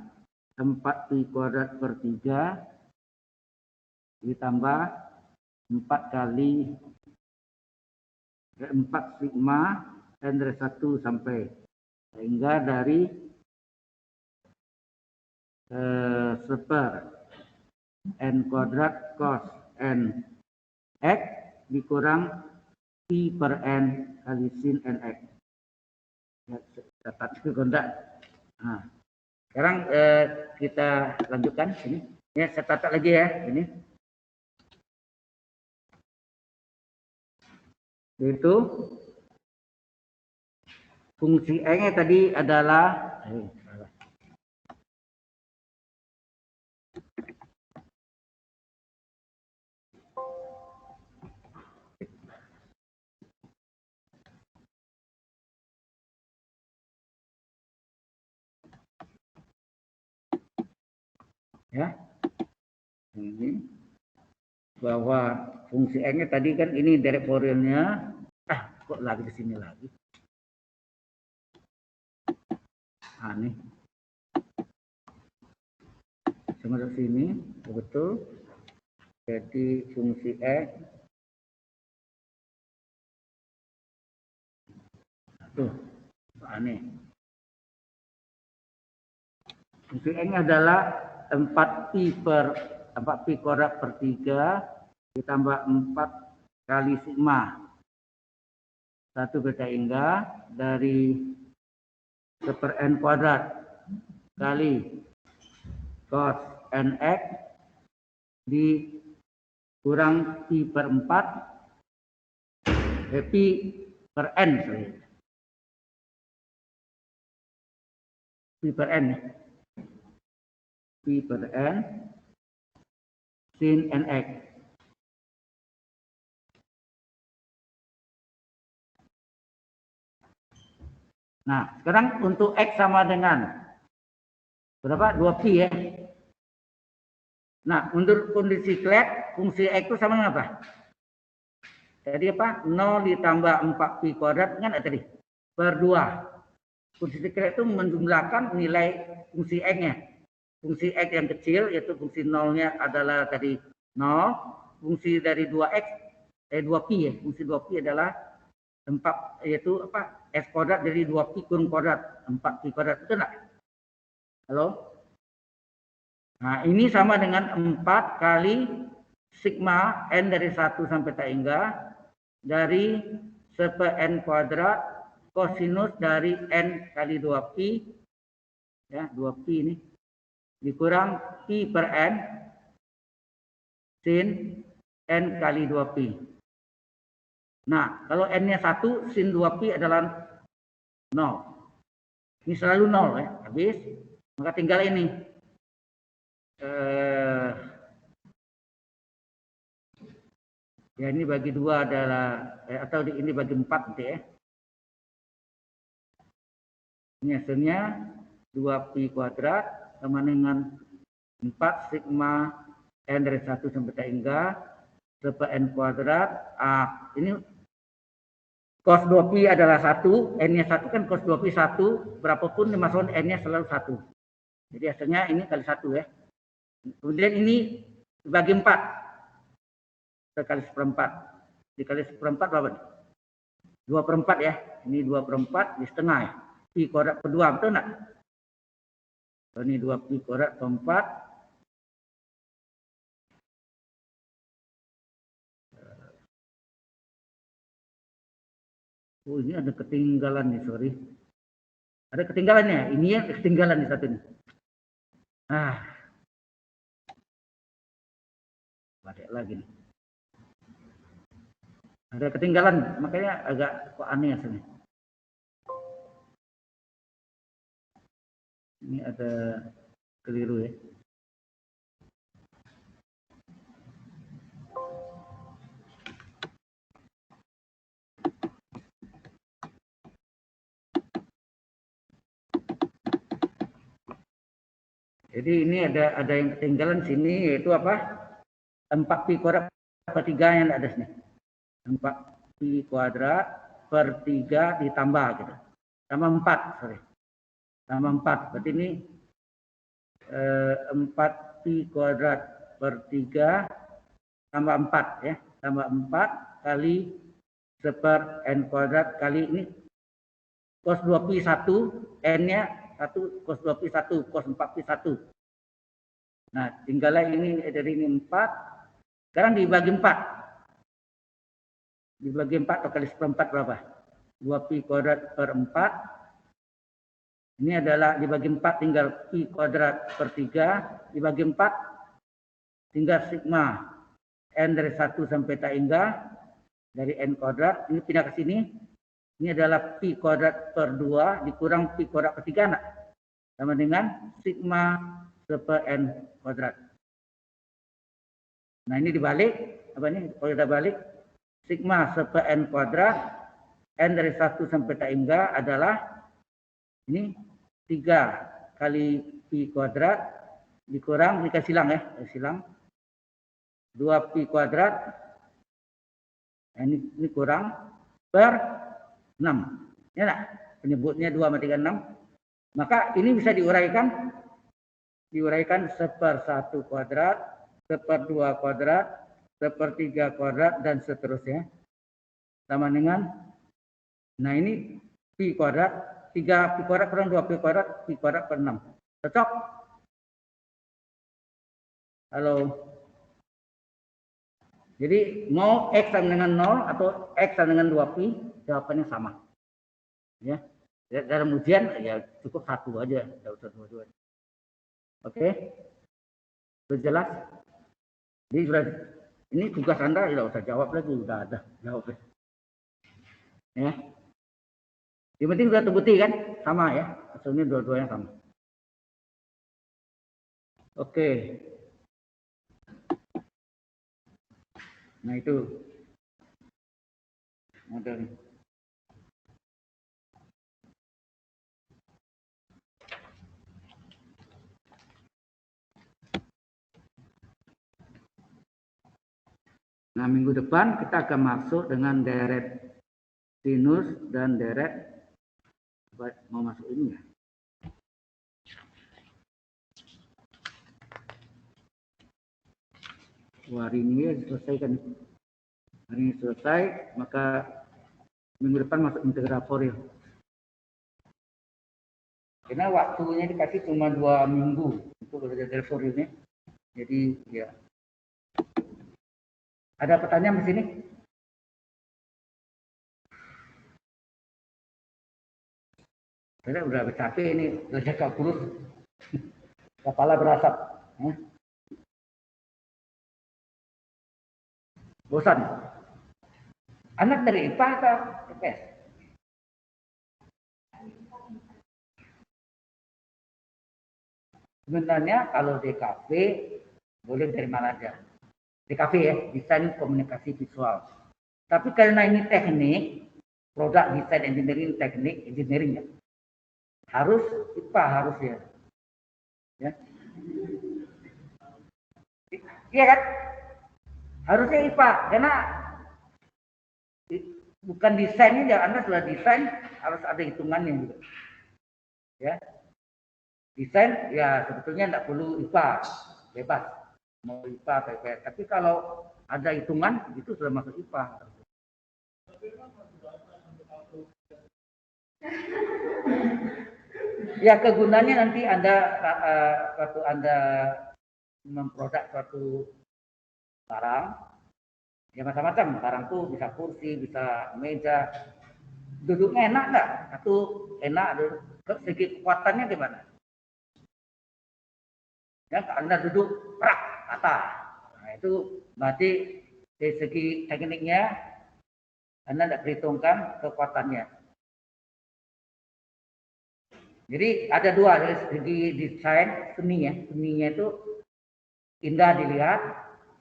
4pi kuadrat per 3 ditambah 4 kali 4 sigma n dari 1 sampai sehingga dari seper n kuadrat cos n x dikurang pi per n kali sin nx. Ya, dapat kontak. Nah, sekarang kita lanjutkan ini. Ya, saya tata lagi ya ini. Itu fungsi n-nya tadi adalah ya ini bahwa fungsi n-nya tadi kan ini direct Fourier-nya kok lagi ke sini lagi aneh sama ke sini betul jadi fungsi x tuh aneh fungsi n-nya adalah 4pi kuadrat per 3 ditambah 4 kali sigma 1 beta hingga dari per n kuadrat kali cos nx dikurang pi per 4 pi per n, sorry. Pi per n, pi per n sin nx. Nah, sekarang untuk x sama dengan berapa? 2pi ya. Nah, untuk kondisi flat, fungsi x itu sama dengan apa? Jadi apa? 0 ditambah 4pi kuadrat kan tadi? Per 2. Fungsi flat itu menjumlahkan nilai fungsi x-nya. Fungsi x yang kecil, yaitu fungsi 0-nya adalah tadi 0. Fungsi dari 2x, 2pi ya. Fungsi 2pi adalah 4, yaitu apa? S kuadrat dari 2pi kurung kuadrat, 4pi kuadrat, itu enggak? Halo? Nah, ini sama dengan 4 kali sigma n dari 1 sampai tak hingga dari seper n kuadrat kosinus dari n kali 2pi, ya, 2pi ini, dikurang pi per n sin n kali 2pi. Nah, kalau n-nya 1, sin 2pi adalah 0. Ini selalu 0 ya, habis. Maka tinggal ini. Ya ini bagi 2 adalah, atau ini bagi 4 nanti ya. Ini hasilnya 2pi kuadrat sama dengan 4 sigma n dari 1 sampai tak hingga seper n kuadrat. Ini cos 2pi adalah 1, n-nya 1 kan cos 2pi 1, berapapun dimasukkan n-nya selalu 1. Jadi hasilnya ini kali 1 ya. Kemudian ini dibagi 4. Kali seperempat. Dikali seperempat berapa nih? 2 per 4 ya. Ini 2 per 4 di setengah ya. Pi kuadrat per 2, betul enggak? Ini 2pi kuadrat per 4. Oh, ini ada ketinggalan nih, sorry. Ada ketinggalannya. Ini ya ketinggalan di satu ini. Balik lagi nih. Ada ketinggalan, makanya agak kok aneh hasilnya. Ini ada keliru ya. Jadi ini ada yang ketinggalan sini, yaitu apa? 4pi kuadrat per 3 yang ada sini. 4pi kuadrat per 3 ditambah gitu. Tambah 4, sorry. Tambah 4. Berarti ini 4pi kuadrat per 3 tambah 4 ya. Tambah 4 kali seper n kuadrat kali ini cos 2pi 1, n-nya 1, cos 2pi 1, cos 4pi 1. Nah, tinggallah ini dari ini 4. Sekarang dibagi 4. Dibagi 4 atau kali seperempat berapa? 2pi kuadrat per 4. Ini adalah dibagi 4 tinggal pi kuadrat per 3. Dibagi 4 tinggal sigma n dari 1 sampai tak hingga dari n kuadrat. Ini pindah ke sini. Ini adalah pi kuadrat per 2 dikurang pi kuadrat per 3 nak. Sama dengan sigma seper n kuadrat. Nah ini dibalik, apa ini? Kalau kita balik, sigma seper n kuadrat, n dari 1 sampai tak hingga adalah ini 3 kali pi kuadrat dikurang, ini kasih silang ya, silang 2pi kuadrat, ini kurang per 6. Ya enggak? Penyebutnya 2 sama 3, 6. Maka ini bisa diuraikan seper 1 kuadrat, seper 2 kuadrat, seper 3 kuadrat, dan seterusnya. Sama dengan, nah ini pi kuadrat, 3 pi kuadrat kurang 2 pi kuadrat per 6. Cocok? Halo? Jadi mau X sama dengan 0 atau X sama dengan 2pi, jawabannya sama. Ya. dalam ujian ya cukup satu aja, tidak usah dua-dua. Oke, sudah jelas. Jadi sudah, ini tugas Anda tidak usah jawab lagi, sudah ada jawabnya. Ya, yang penting sudah terbukti kan, sama ya, hasilnya dua-duanya sama. Oke, nah itu modelnya. Nah, minggu depan kita akan masuk dengan deret sinus dan deret, mau masuk ini ya. Hari ini selesaikan. Hari ini selesai, maka minggu depan masuk integral Fourier. Karena waktunya dikasih cuma 2 minggu untuk belajar Fourier ini. Jadi ya. Ada pertanyaan di sini? Saya udah capek ini belajar kalkulus. Kepala berasap. Bosan. Anak dari IPA atau IPS? Sebenarnya kalau DKV boleh dari mana aja. DKV ya, desain komunikasi visual. Tapi karena ini teknik, produk desain engineering, teknik engineering ya, harus IPA harus ya. Iya kan? Harusnya IPA karena bukan desainnya ya, Anda sudah desain harus ada hitungannya juga. Ya. Desain ya sebetulnya tidak perlu IPA, bebas mau IPA atau IPS. Tapi kalau ada hitungan itu sudah masuk IPA. Ya kegunaannya nanti Anda waktu Anda memproduk suatu barang, ya macam-macam. Barang tuh bisa kursi, bisa meja. Duduknya enak nggak? Satu enak, segi kekuatannya gimana? Ya, Anda duduk perak kata, nah itu berarti dari segi tekniknya Anda tidak perhitungkan kekuatannya. Jadi ada dua, dari segi desain seni ya, seninya itu indah dilihat,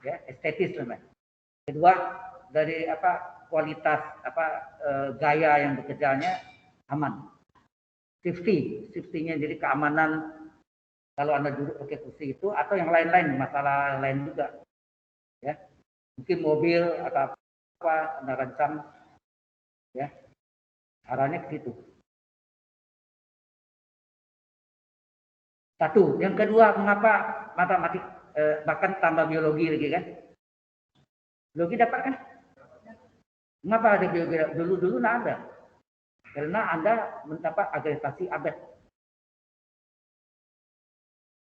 ya estetis namanya. Kedua dari kualitas gaya yang bekerjanya aman, safety-nya jadi keamanan. Kalau Anda duduk pakai kursi itu atau yang lain-lain, masalah lain juga. Ya. Mungkin mobil atau apa Anda rancang ya. Arahnya ke situ. Satu, yang kedua mengapa matematik bahkan tambah biologi lagi kan? Biologi dapat kan? Mengapa ada biologi? Dulu nggak ada. Karena Anda mendapat akreditasi ABET.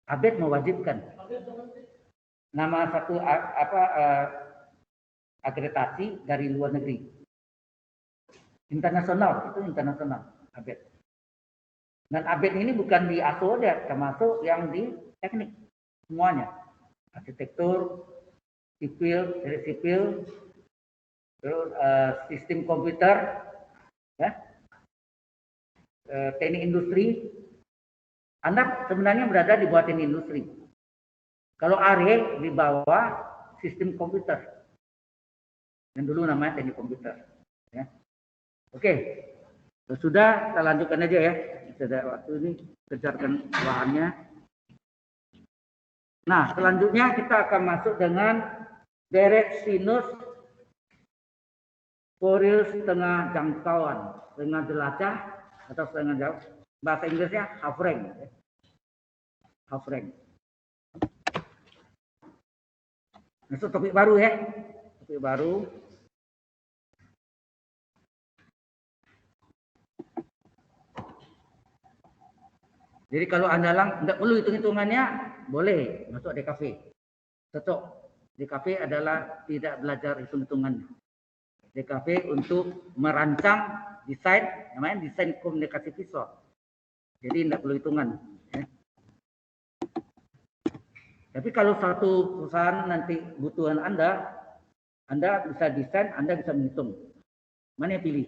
ABET mewajibkan. Nama satu akreditasi dari luar negeri. Internasional, itu internasional ABET. Dan ABET ini bukan di ASO saja, termasuk yang di teknik semuanya. Arsitektur, sipil, terus sistem komputer, ya, teknik industri. Anda sebenarnya berada di bawah teknik industri. Kalau ARE di bawah sistem komputer, yang dulu namanya teknik komputer. Ya. Oke, sudah kita lanjutkan aja ya. Sudah waktu ini kejarkan bahannya. Nah, selanjutnya kita akan masuk dengan deret sinus Fourier setengah jangkauan, setengah jelajah atau setengah jauh. Bahasa Inggrisnya half range. Half range. Masuk topik baru ya. Topik baru. Jadi kalau Anda tidak perlu hitung-hitungannya, boleh masuk DKV. Cocok. DKV adalah tidak belajar hitung-hitungan. DKV untuk merancang namanya desain komunikasi visual. Jadi tidak perlu hitungan. Ya. Tapi kalau satu perusahaan nanti kebutuhan Anda bisa desain, Anda bisa menghitung. Mana yang pilih?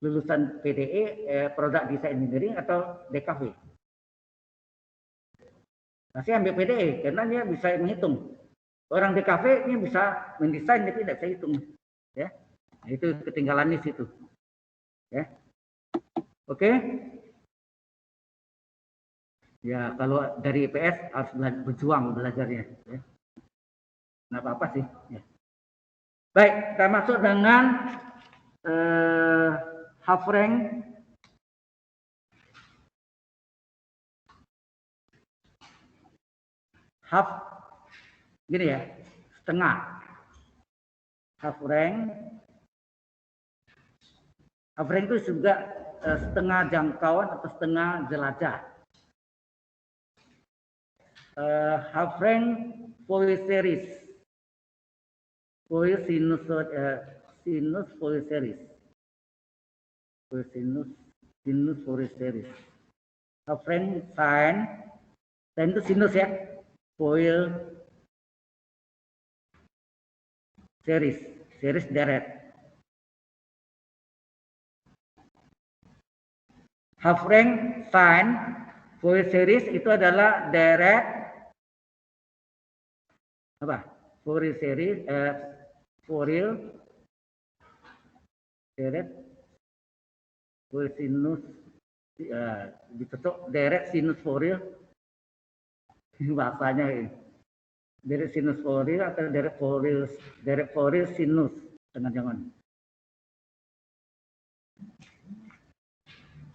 Lulusan PDE, Product Design Engineering atau DKV? Nah, saya ambil PDE karena dia bisa menghitung. Orang DKV ini bisa mendesain tapi tidak bisa hitung. Ya. Nah, itu ketinggalan di situ. Ya. Oke. Ya, kalau dari IPS harus berjuang belajarnya. Ya. Nggak apa-apa sih. Ya. Baik, kita masuk dengan half rank. Half, gini ya, setengah. Half rank. Half rank itu juga setengah jangkauan atau setengah jelajah. Half rank Fourier series. Fourier sinus Fourier series. Sinus Fourier series. Half rank sin itu sinus ya. Fourier series deret. Half rank sin Fourier series itu adalah deret apa? Fourier series Fourier deret Fourier sinus ditutup deret sinus Fourier bahasanya ini. Deret sinus Fourier atau deret Fourier sinus jangan-jangan.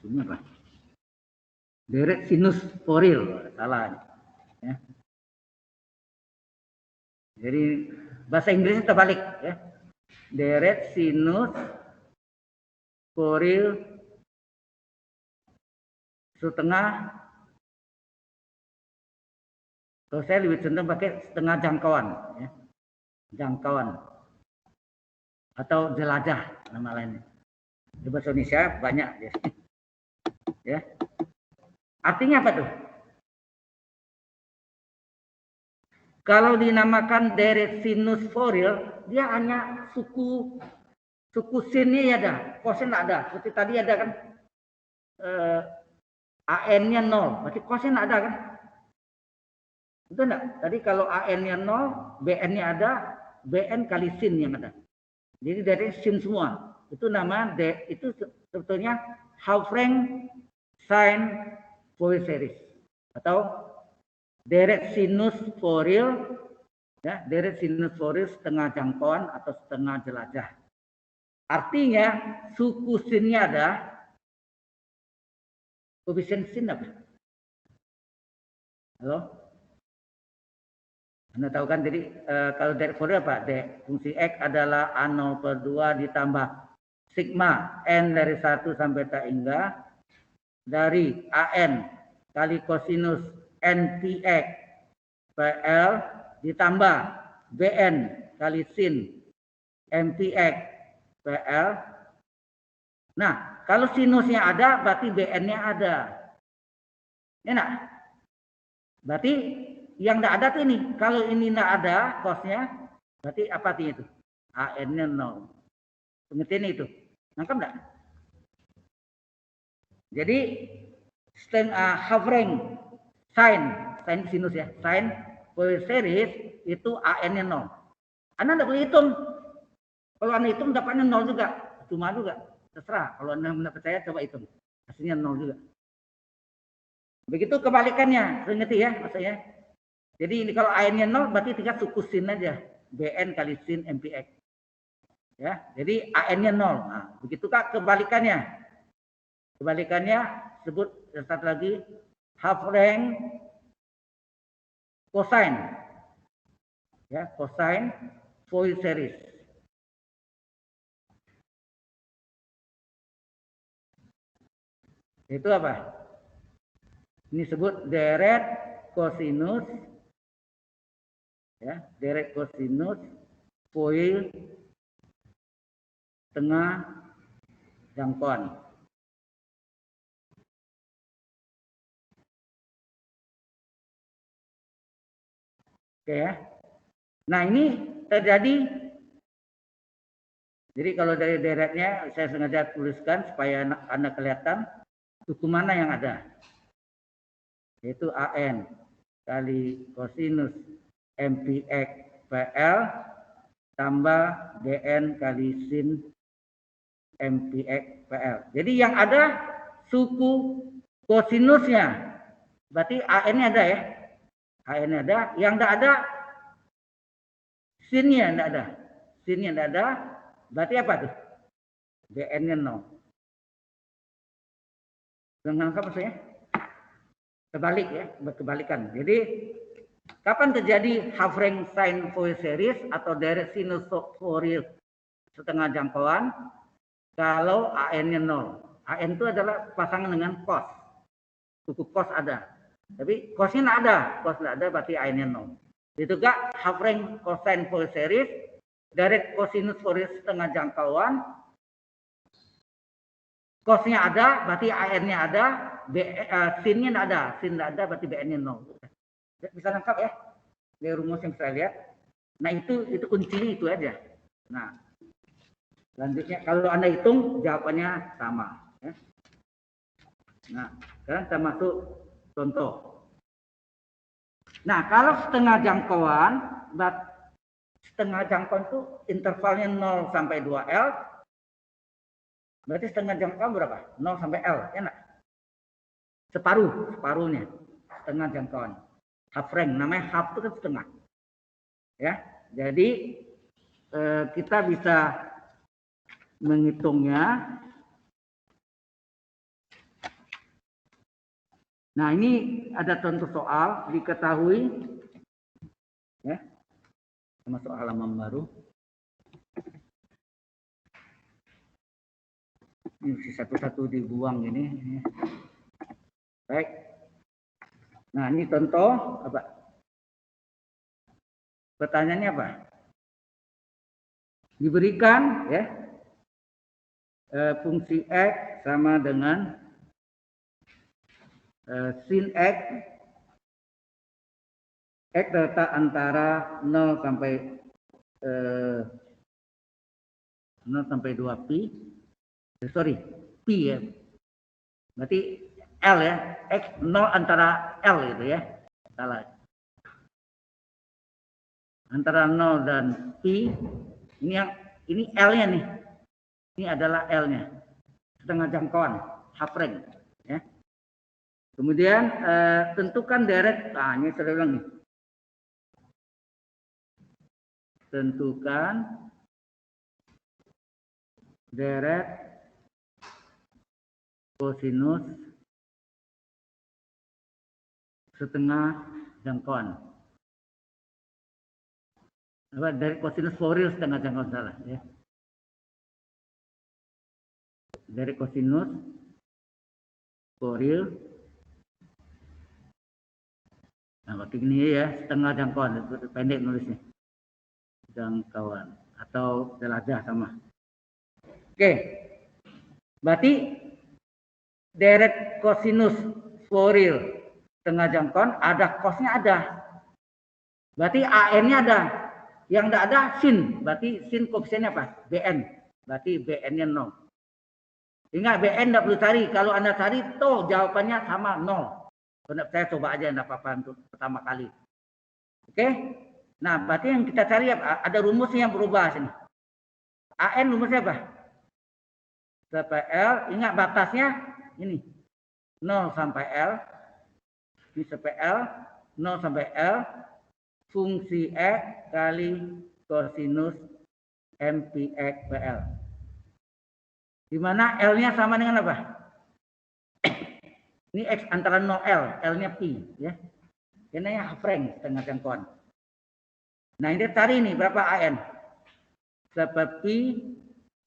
Ini apa? Deret sinus Fourier salah. Ya. Jadi bahasa Inggrisnya terbalik ya. Deret sinus Fourier setengah. Kalau saya lebih cenderung pakai setengah jangkauan ya. Jangkauan atau jelajah nama lainnya. Di bahasa Indonesia banyak ya. Ya. Artinya apa tuh? Kalau dinamakan deret sinus Fourier, dia hanya suku sinnya ya ada, kosin ada. Seperti tadi ada kan AN-nya 0, berarti kosin ada kan? Itu enggak? Tadi kalau AN-nya 0, BN-nya ada, BN kali sin yang ada. Jadi dari sin semua. Itu nama itu sebetulnya half rank sin Fourier series atau deret sinus Fourier, ya, deret sinus Fourier setengah jangkauan atau setengah jelajah. Artinya suku sinnya ada, koefisien sin apa? Halo? Anda tahu kan jadi kalau deret Fourier apa? Fungsi X adalah A0/2 ditambah sigma n dari 1 sampai tak hingga dari AN kali kosinus NPX PL ditambah BN kali sin MPX PL. Nah, kalau sinusnya ada berarti BN-nya ada. Enak? Berarti yang tidak ada tuh ini. Kalau ini tidak ada cosnya, berarti apa artinya itu? AN-nya 0. Pengertian itu. Nangkap enggak? Jadi half rank sin sinus ya, sin Fourier series itu AN-nya 0. Anda tidak boleh hitung. Kalau Anda hitung dapatnya 0 juga, cuma juga. Terserah. Kalau Anda tidak percaya coba hitung. Hasilnya 0 juga. Begitu kebalikannya, ngerti ya maksudnya. Jadi ini kalau AN-nya 0 berarti tinggal suku sin aja, BN kali sin MPX. Ya, jadi AN-nya 0. Nah, begitu Kak kebalikannya. Kebalikannya sebut satu lagi half rank cosine. Ya, cosine Fourier series. Itu apa? Ini sebut deret cosinus, ya, deret cosinus Fourier tengah jangkauan. Oke ya. Nah ini terjadi. Jadi kalau dari deretnya saya sengaja tuliskan supaya Anda kelihatan suku mana yang ada. Yaitu AN kali kosinus MPX PL tambah DN kali sin MPX PL. Jadi yang ada suku kosinusnya. Berarti AN-nya ada ya. AN-nya ada. Yang tidak ada sin-nya tidak ada. Sin-nya tidak ada. Berarti apa tuh? DN-nya 0. Dengan apa maksudnya? Terbalik ya, berkebalikan. Jadi kapan terjadi half-range sine Fourier series atau direct sinus Fourier setengah jangkauan? Kalau AN-nya 0. AN itu adalah pasangan dengan cos. Suku cos ada. Tapi cosnya tidak ada. Cos tidak ada berarti AN-nya 0. Itu juga half-range cosine Fourier series, direct cosinus Fourier setengah jangkauan. Cosnya ada berarti AN-nya ada. Sin-nya tidak ada. Sin tidak ada berarti BN-nya 0. Bisa lengkap ya? Dari rumus yang saya lihat. Nah itu kuncinya itu aja. Nah selanjutnya kalau Anda hitung jawabannya sama. Ya. Nah sekarang kita masuk contoh. Nah kalau setengah jangkauan itu intervalnya 0 sampai 2L. Berarti setengah jangkauan berapa? 0 sampai L. Ya enggak? Separuhnya. Setengah jangkauan. Half range. Namanya half itu kan setengah. Ya. Jadi kita bisa menghitungnya. Nah ini ada contoh soal diketahui ya, masuk halaman baru. Ini satu-satu dibuang ini. Baik. Nah ini contoh apa? Pertanyaannya apa? Diberikan ya fungsi X sama dengan sin X terletak antara 0 sampai 2 pi. Sorry, pi ya. Berarti L ya. X 0 antara L gitu ya. Salah. Antara 0 dan pi. Ini L-nya nih. Ini adalah L-nya. Setengah jangkauan, half range ya. Kemudian tentukan deret, ini saya ulang nih. Tentukan deret kosinus setengah jangkauan. Dari kosinus Fourier setengah jangkauan salah ya. Dari kosinus Fourier. Nah, pakai ini ya, setengah jangkauan, itu pendek nulisnya. Jangkauan atau jelajah sama. Oke. Berarti deret kosinus Fourier setengah jangkauan ada cosnya ada. Berarti AN-nya ada. Yang tidak ada sin. Berarti sin koefisiennya apa? BN. Berarti BN-nya 0. Ingat BN tidak perlu cari. Kalau Anda cari, toh jawabannya sama 0. Saya coba aja tidak apa-apa untuk pertama kali. Oke? Nah, berarti yang kita cari apa? Ada rumusnya yang berubah sini. AN rumusnya apa? Sampai L. Ingat batasnya ini. 0 sampai L. Ini sampai L. 0 sampai L. Fungsi X kali kosinus MPX PL. Di mana L-nya sama dengan apa? Ini X antara 0L, L-nya pi. Ya. Ini half range, setengah jangkauan. Nah ini cari nih berapa AN. Sampai pi,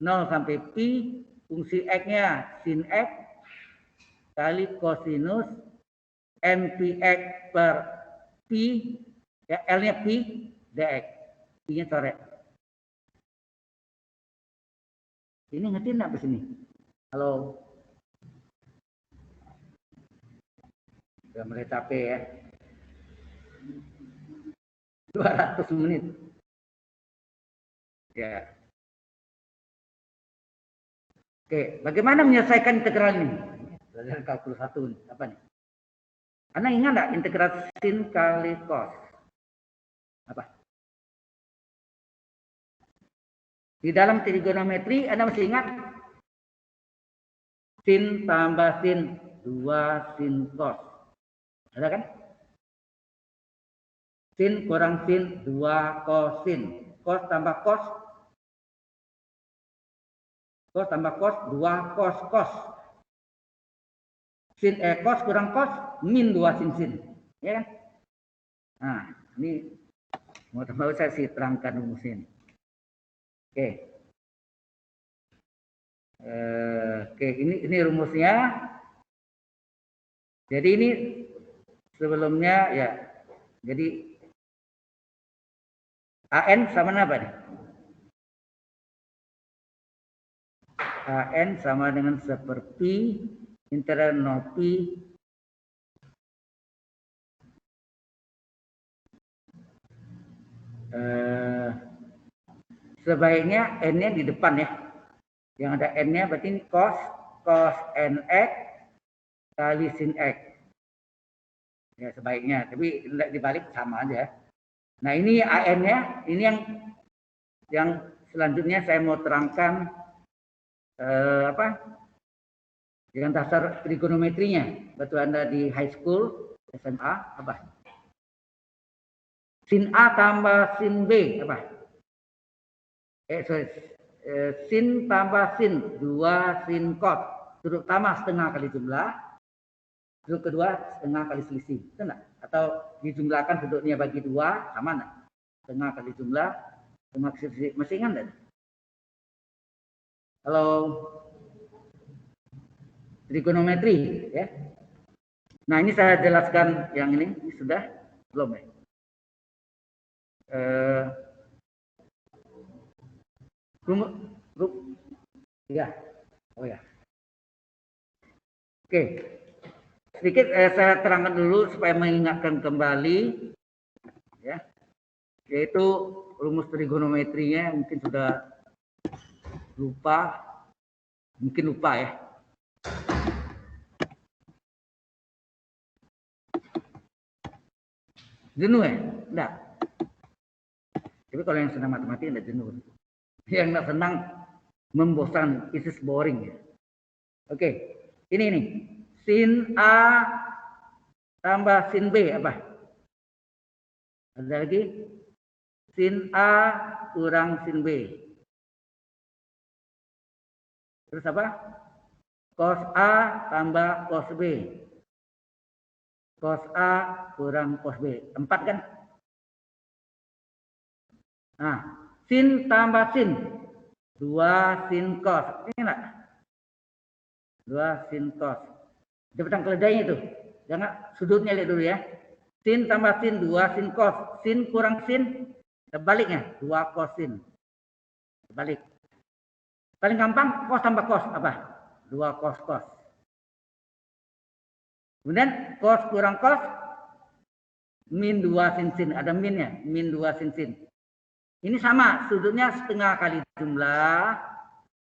0 sampai pi, fungsi X-nya sin X kali kosinus MPX per pi, ya L-nya pi, dx. Pi-nya coret. Ini ngerti enggak di sini? Halo. Sudah mulai capek ya. 200 menit. Ya. Oke, bagaimana menyelesaikan integral ini? Belajar kalkulus 1 nih. Apa nih? Anda ingat nggak integral sin kali cos? Apa? Di dalam trigonometri Anda masih ingat sin tambah sin 2 sin cos. Ada kan? Sin kurang sin 2 cosin. Cos tambah cos. Cos tambah cos 2 cos cos. Sin cos kurang cos min 2 sin sin. Ya kan? Nah, ini mau saya sih terangkan rumusnya. Oke. Oke, ini rumusnya. Jadi ini sebelumnya ya. Jadi AN sama apa nih? AN sama dengan seperti integral 0 pi sebaiknya N-nya di depan ya. Yang ada N-nya berarti ini cos NX kali sin X. Ya sebaiknya, tapi dibalik sama aja. Nah ini AN-nya, ini yang selanjutnya saya mau terangkan dengan dasar trigonometrinya. Betul Anda di high school, SMA, apa? Sin A tambah sin B, apa? Sin tambah sin 2 sin cos. Sudut pertama setengah kali jumlah. Sudut kedua setengah kali selisih. Betul? Atau dijumlahkan sudutnya bagi 2 sama enggak? Setengah kali jumlah, setengah kali selisih. Masih ingat enggak? Halo? Trigonometri ya. Nah, ini saya jelaskan yang ini sudah belum ya? Ya. Oh ya. Oke. Sedikit saya terangkan dulu supaya mengingatkan kembali ya. Yaitu rumus trigonometrinya mungkin sudah lupa. Mungkin lupa ya. Jenuh ya? Enggak. Tapi kalau yang senang matematika enggak jenuh. Yang enggak senang membosankan, it is boring ya. Oke. Ini nih. Sin A tambah sin B apa? Ada lagi? Sin A kurang sin B. Terus apa? Cos A tambah cos B. Cos A kurang cos B. 4 kan? Nah, sin tambah sin. 2 sin cos. Ini enggak? 2 sin cos. Jepang keledainya itu. Jangan sudutnya lihat dulu ya. Sin tambah sin 2 sin cos. Sin kurang sin. Sebaliknya 2 cos sin. Sebalik. Paling gampang cos tambah cos apa? 2 cos cos. Kemudian cos kurang cos min 2 sin sin. Ada minnya, min 2 sin sin. Ini sama, sudutnya setengah kali jumlah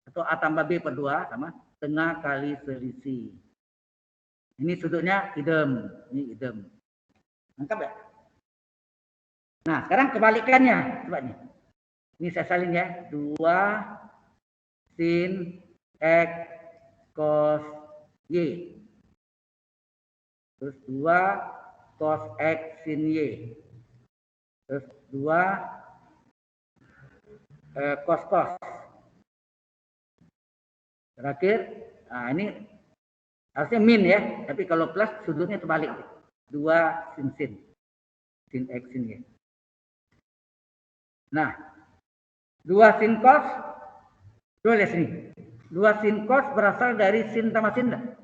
atau A tambah B per 2 sama setengah kali selisih. Ini sudutnya idem, ini idem. Lengkap ya? Nah, sekarang kebalikannya. Coba nih. Ini saya salin ya. 2 sin X cos Y. Terus 2 cos X sin Y. Terus 2 cos cos. Terakhir, nah ini harusnya min ya, tapi kalau plus sudutnya terbalik. 2 sin sin. Sin X sin Y. Nah, 2 sin cos, coba lihat sini. 2 sin cos berasal dari sin tambah sin enggak?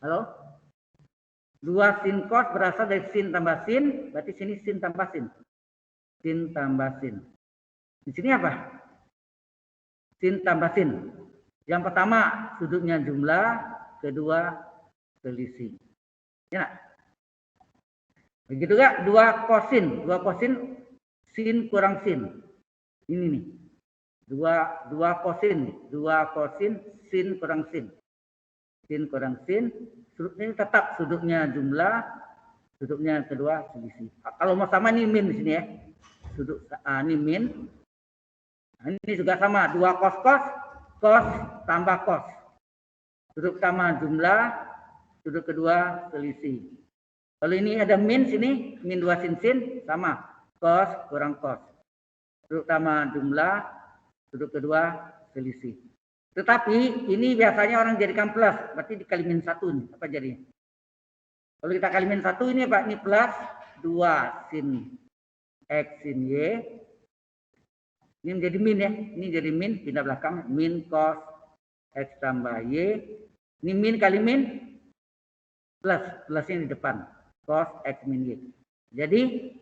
Halo? 2 sin cos berasal dari sin tambah sin, berarti sini sin tambah sin. Sin tambah sin. Di sini apa? Sin tambah sin. Yang pertama sudutnya jumlah, kedua selisih. Ya. Begitu juga dua kosin sin kurang sin. Ini nih. Dua kosin sin kurang sin. Sin kurang sin, ini tetap sudutnya jumlah, sudutnya kedua selisih. Kalau mau sama ini min di sini ya. Sudut ini min. Nah, ini juga sama, dua kos tambah kos. Sudut pertama jumlah, sudut kedua selisih. Kalau ini ada min sini, min 2 sin sama, kos kurang kos. Sudut pertama jumlah, sudut kedua selisih. Tetapi ini biasanya orang jadikan plus, berarti dikali min 1 nih, apa jadinya? Kalau kita kali min 1 ini Pak, ini plus 2 sin X sin Y. Ini menjadi min ya, ini jadi min, pindah belakang, min cos X tambah Y. Ini min kali min, plusnya di depan, cos X min Y. Jadi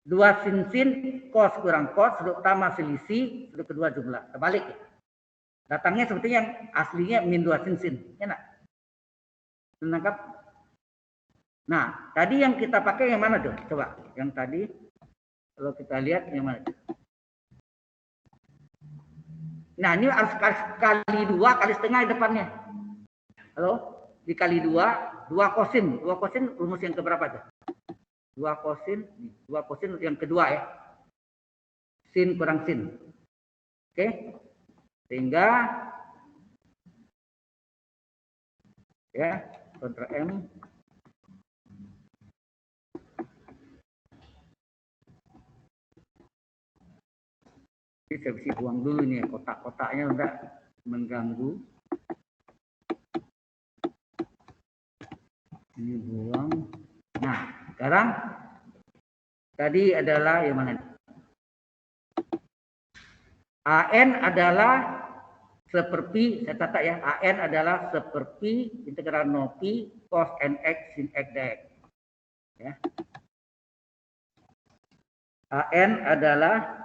2 sin, cos kurang cos, sudut pertama selisih, sudut kedua jumlah. Terbalik ya. Datangnya seperti yang aslinya min 2 sin. Enak. Menangkap? Nah, tadi yang kita pakai yang mana tuh? Coba, yang tadi kalau kita lihat yang mana? Nah, ini harus kali 2 kali setengah di depannya. Halo? Dikali 2 kosin. 2 kosin rumus yang keberapa tuh? 2 kosin yang kedua ya. Sin kurang sin. Oke? Sehingga ya, kontra M ini saya bisa buang dulu nih, kotak-kotaknya udah mengganggu. Ini buang. Nah, sekarang tadi adalah yang mana? AN adalah seperti, saya catat ya, AN adalah seperti integral 0 pi cos nx sin x dx. Ya. AN adalah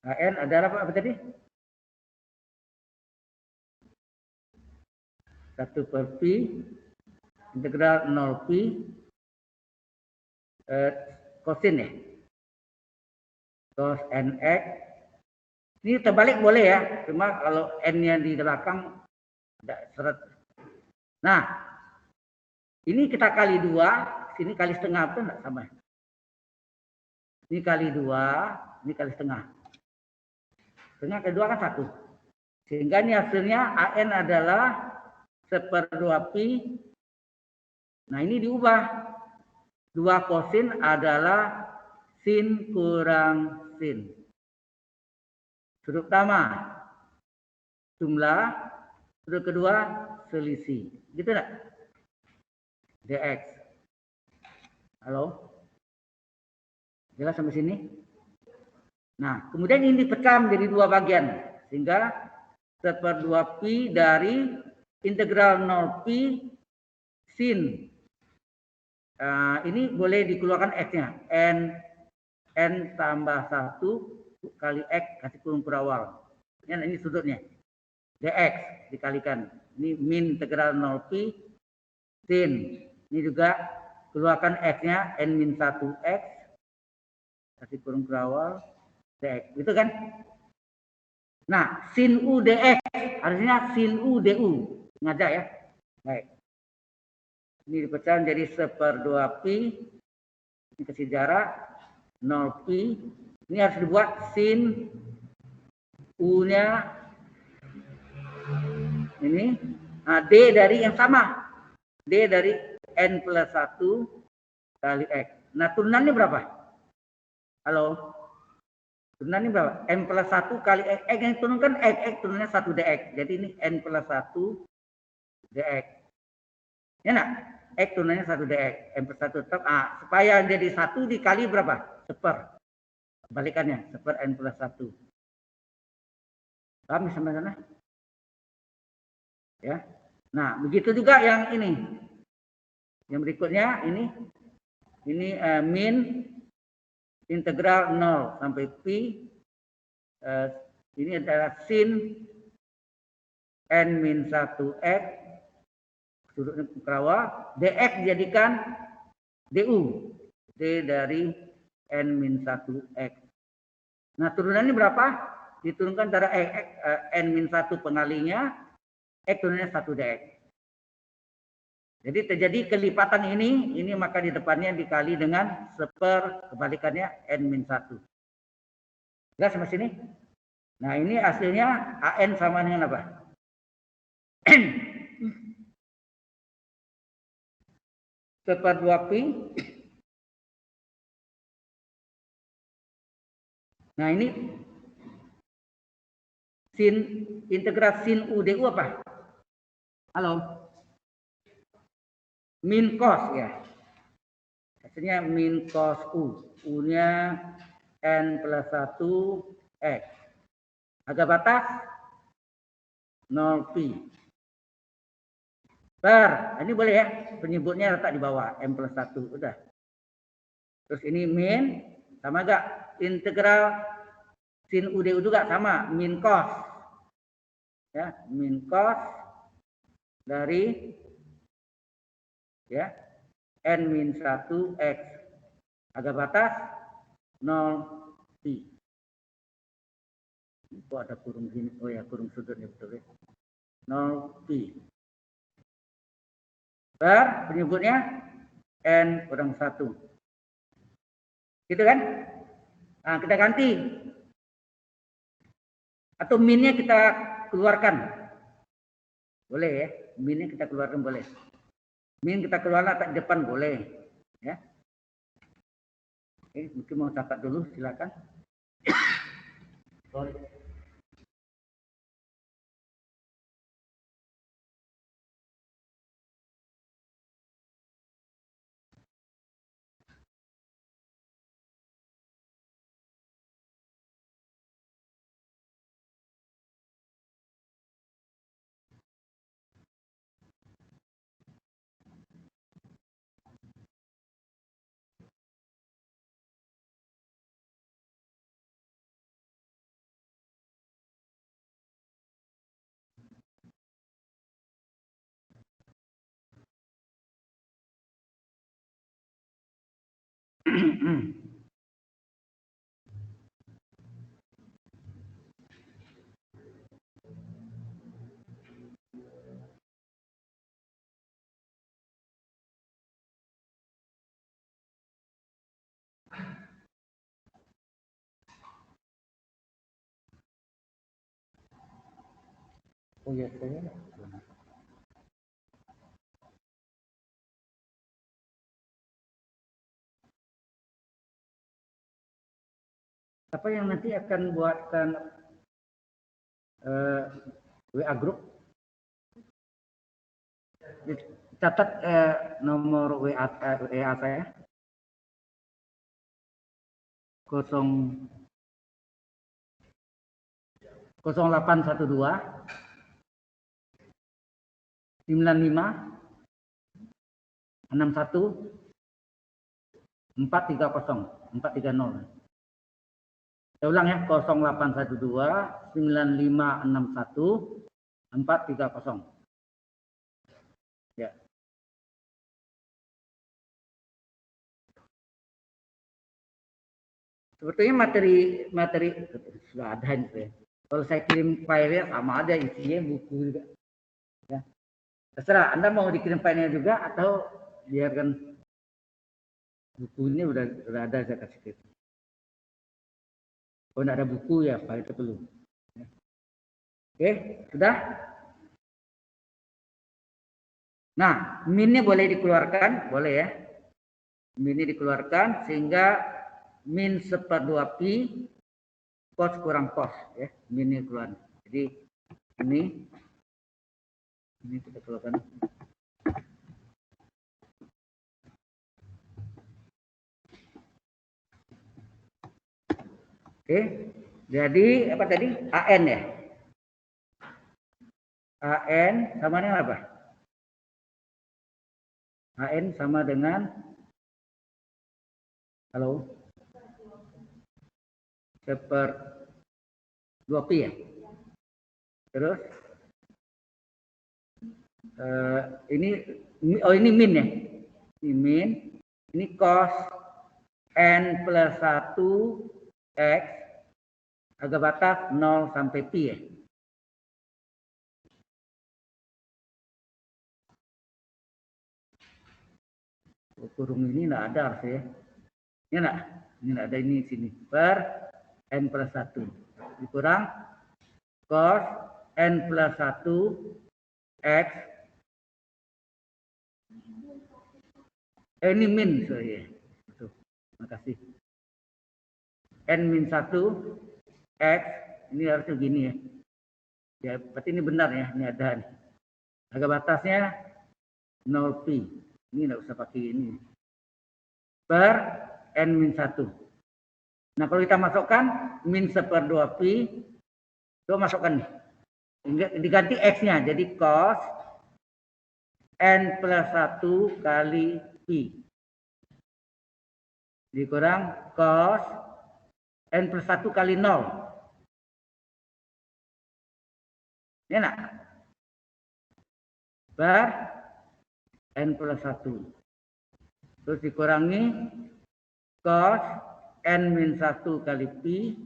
AN adalah apa tadi? 1 per pi integral 0 pi kosin ya. Cos nx. Ini terbalik boleh ya, cuma kalau n-nya di belakang tidak seret. Nah, ini kita kali 2, sini kali setengah, betul enggak sama? Ini kali 2, ini kali setengah. Setengah kedua kan 1. Sehingga ini hasilnya AN adalah 1/2 pi. Nah, ini diubah. 2 kosin adalah sin kurang sin. Sudut pertama jumlah, sudut kedua selisih. Gitu enggak? Dx. Halo? Jelas sampai sini? Nah, kemudian ini dipecah menjadi 2 bagian. Sehingga 1/2 pi dari integral 0 pi sin. Ini boleh dikeluarkan x-nya. N tambah 1 kali x kasih kurung perawal. Ini sudutnya. Dx dikalikan. Ini min integral 0 pi sin. Ini juga keluarkan x-nya n min 1x kasih kurung perawal dx. Gitu kan? Nah, sin u dx harusnya sin u du. Ngajak ya. Baik. Ini dipecah menjadi 1/2 pi. Ini kasih jarak 0 pi. Ini harus dibuat sin u-nya ini. Nah, d dari yang sama. D dari n plus 1 kali x. Nah, turunannya berapa? Halo? Turunannya berapa? N plus 1 kali x. X yang turunkan x turunnya 1 dx. Jadi ini n plus 1 dx. Ya enggak? X turunannya 1 dx. N plus 1 tetap. Supaya jadi 1 dikali berapa? 1/. Kebalikannya. 1/n plus 1. Paham sampai sana? Ya. Nah, begitu juga yang ini. Yang berikutnya ini min integral 0 sampai pi. Ini adalah sin n-1 x sudutnya kerawa, dx dijadikan du, d dari n-1 x. Nah, turunannya berapa? Diturunkan antara n-1 pengalinya, x turunannya 1 dx. Jadi terjadi kelipatan ini maka di depannya dikali dengan kebalikannya n-1. Jelas sampai sini? Nah, ini hasilnya AN sama dengan apa? /2pi. Nah, ini integral sin u du apa? Halo? Min cos ya. Hasilnya min cos u. U-nya n+1 x. Harga batas 0 pi. Ini boleh ya. Penyebutnya letak di bawah m+1 udah. Terus ini min sama enggak? Integral sin u du juga sama, min cos. Ya, min cos dari ya n-1 x. Harga batas 0 pi. Kok ada kurung gini? Oh ya, kurung sudutnya betul ya. 0 pi. Penyebutnya n-1. Gitu kan? Nah, kita ganti. Atau minnya kita keluarkan. Boleh ya. Minnya kita keluarkan boleh. Min kita keluarkan di depan boleh. Ya. Oke, mungkin mau catat dulu, silakan. Sorry. Oh iya, saya. Siapa yang nanti akan buatkan WA group? Catat nomor WA saya. 0812 95 61 430 430. Saya ulang ya, 0812 9561 430. Ya. Sebetulnya materi sudah ada ini. Kalau saya kirim filenya sama ada isinya buku juga. Ya. Terserah, Anda mau dikirim filenya juga atau biarkan bukunya udah ada saya kasih kirim. Kalau tidak ada buku ya file itu perlu. Ya. Oke, sudah? Nah, minnya boleh dikeluarkan, boleh ya. Minnya dikeluarkan sehingga min 1/2 pi cos kurang cos ya, minnya keluar. Jadi ini kita keluarkan. Oke, jadi apa tadi? AN ya. AN sama dengan apa? HN sama dengan, halo, seper 2pi ya. Terus ini min ya. Ini min. Ini cos n plus 1 x harga batas 0 sampai pi ya. Kurung ini enggak ada harusnya. Ini enggak? Ini enggak ada ini sini. Per n plus 1 dikurang cos n plus 1 x. Ini min, sorry. Terima kasih. N min 1 x, ini harusnya gini ya. Ya, berarti ini benar ya, ini ada nih. Harga batasnya 0 pi. Ini enggak usah pakai ini. Per n min 1. Nah, kalau kita masukkan min 1/2 pi, coba masukkan nih. Diganti x-nya, jadi cos n plus 1 kali pi. Dikurang cos n plus 1 kali 0. Ya nak? Per n plus 1. Terus dikurangi cos n min 1 kali pi.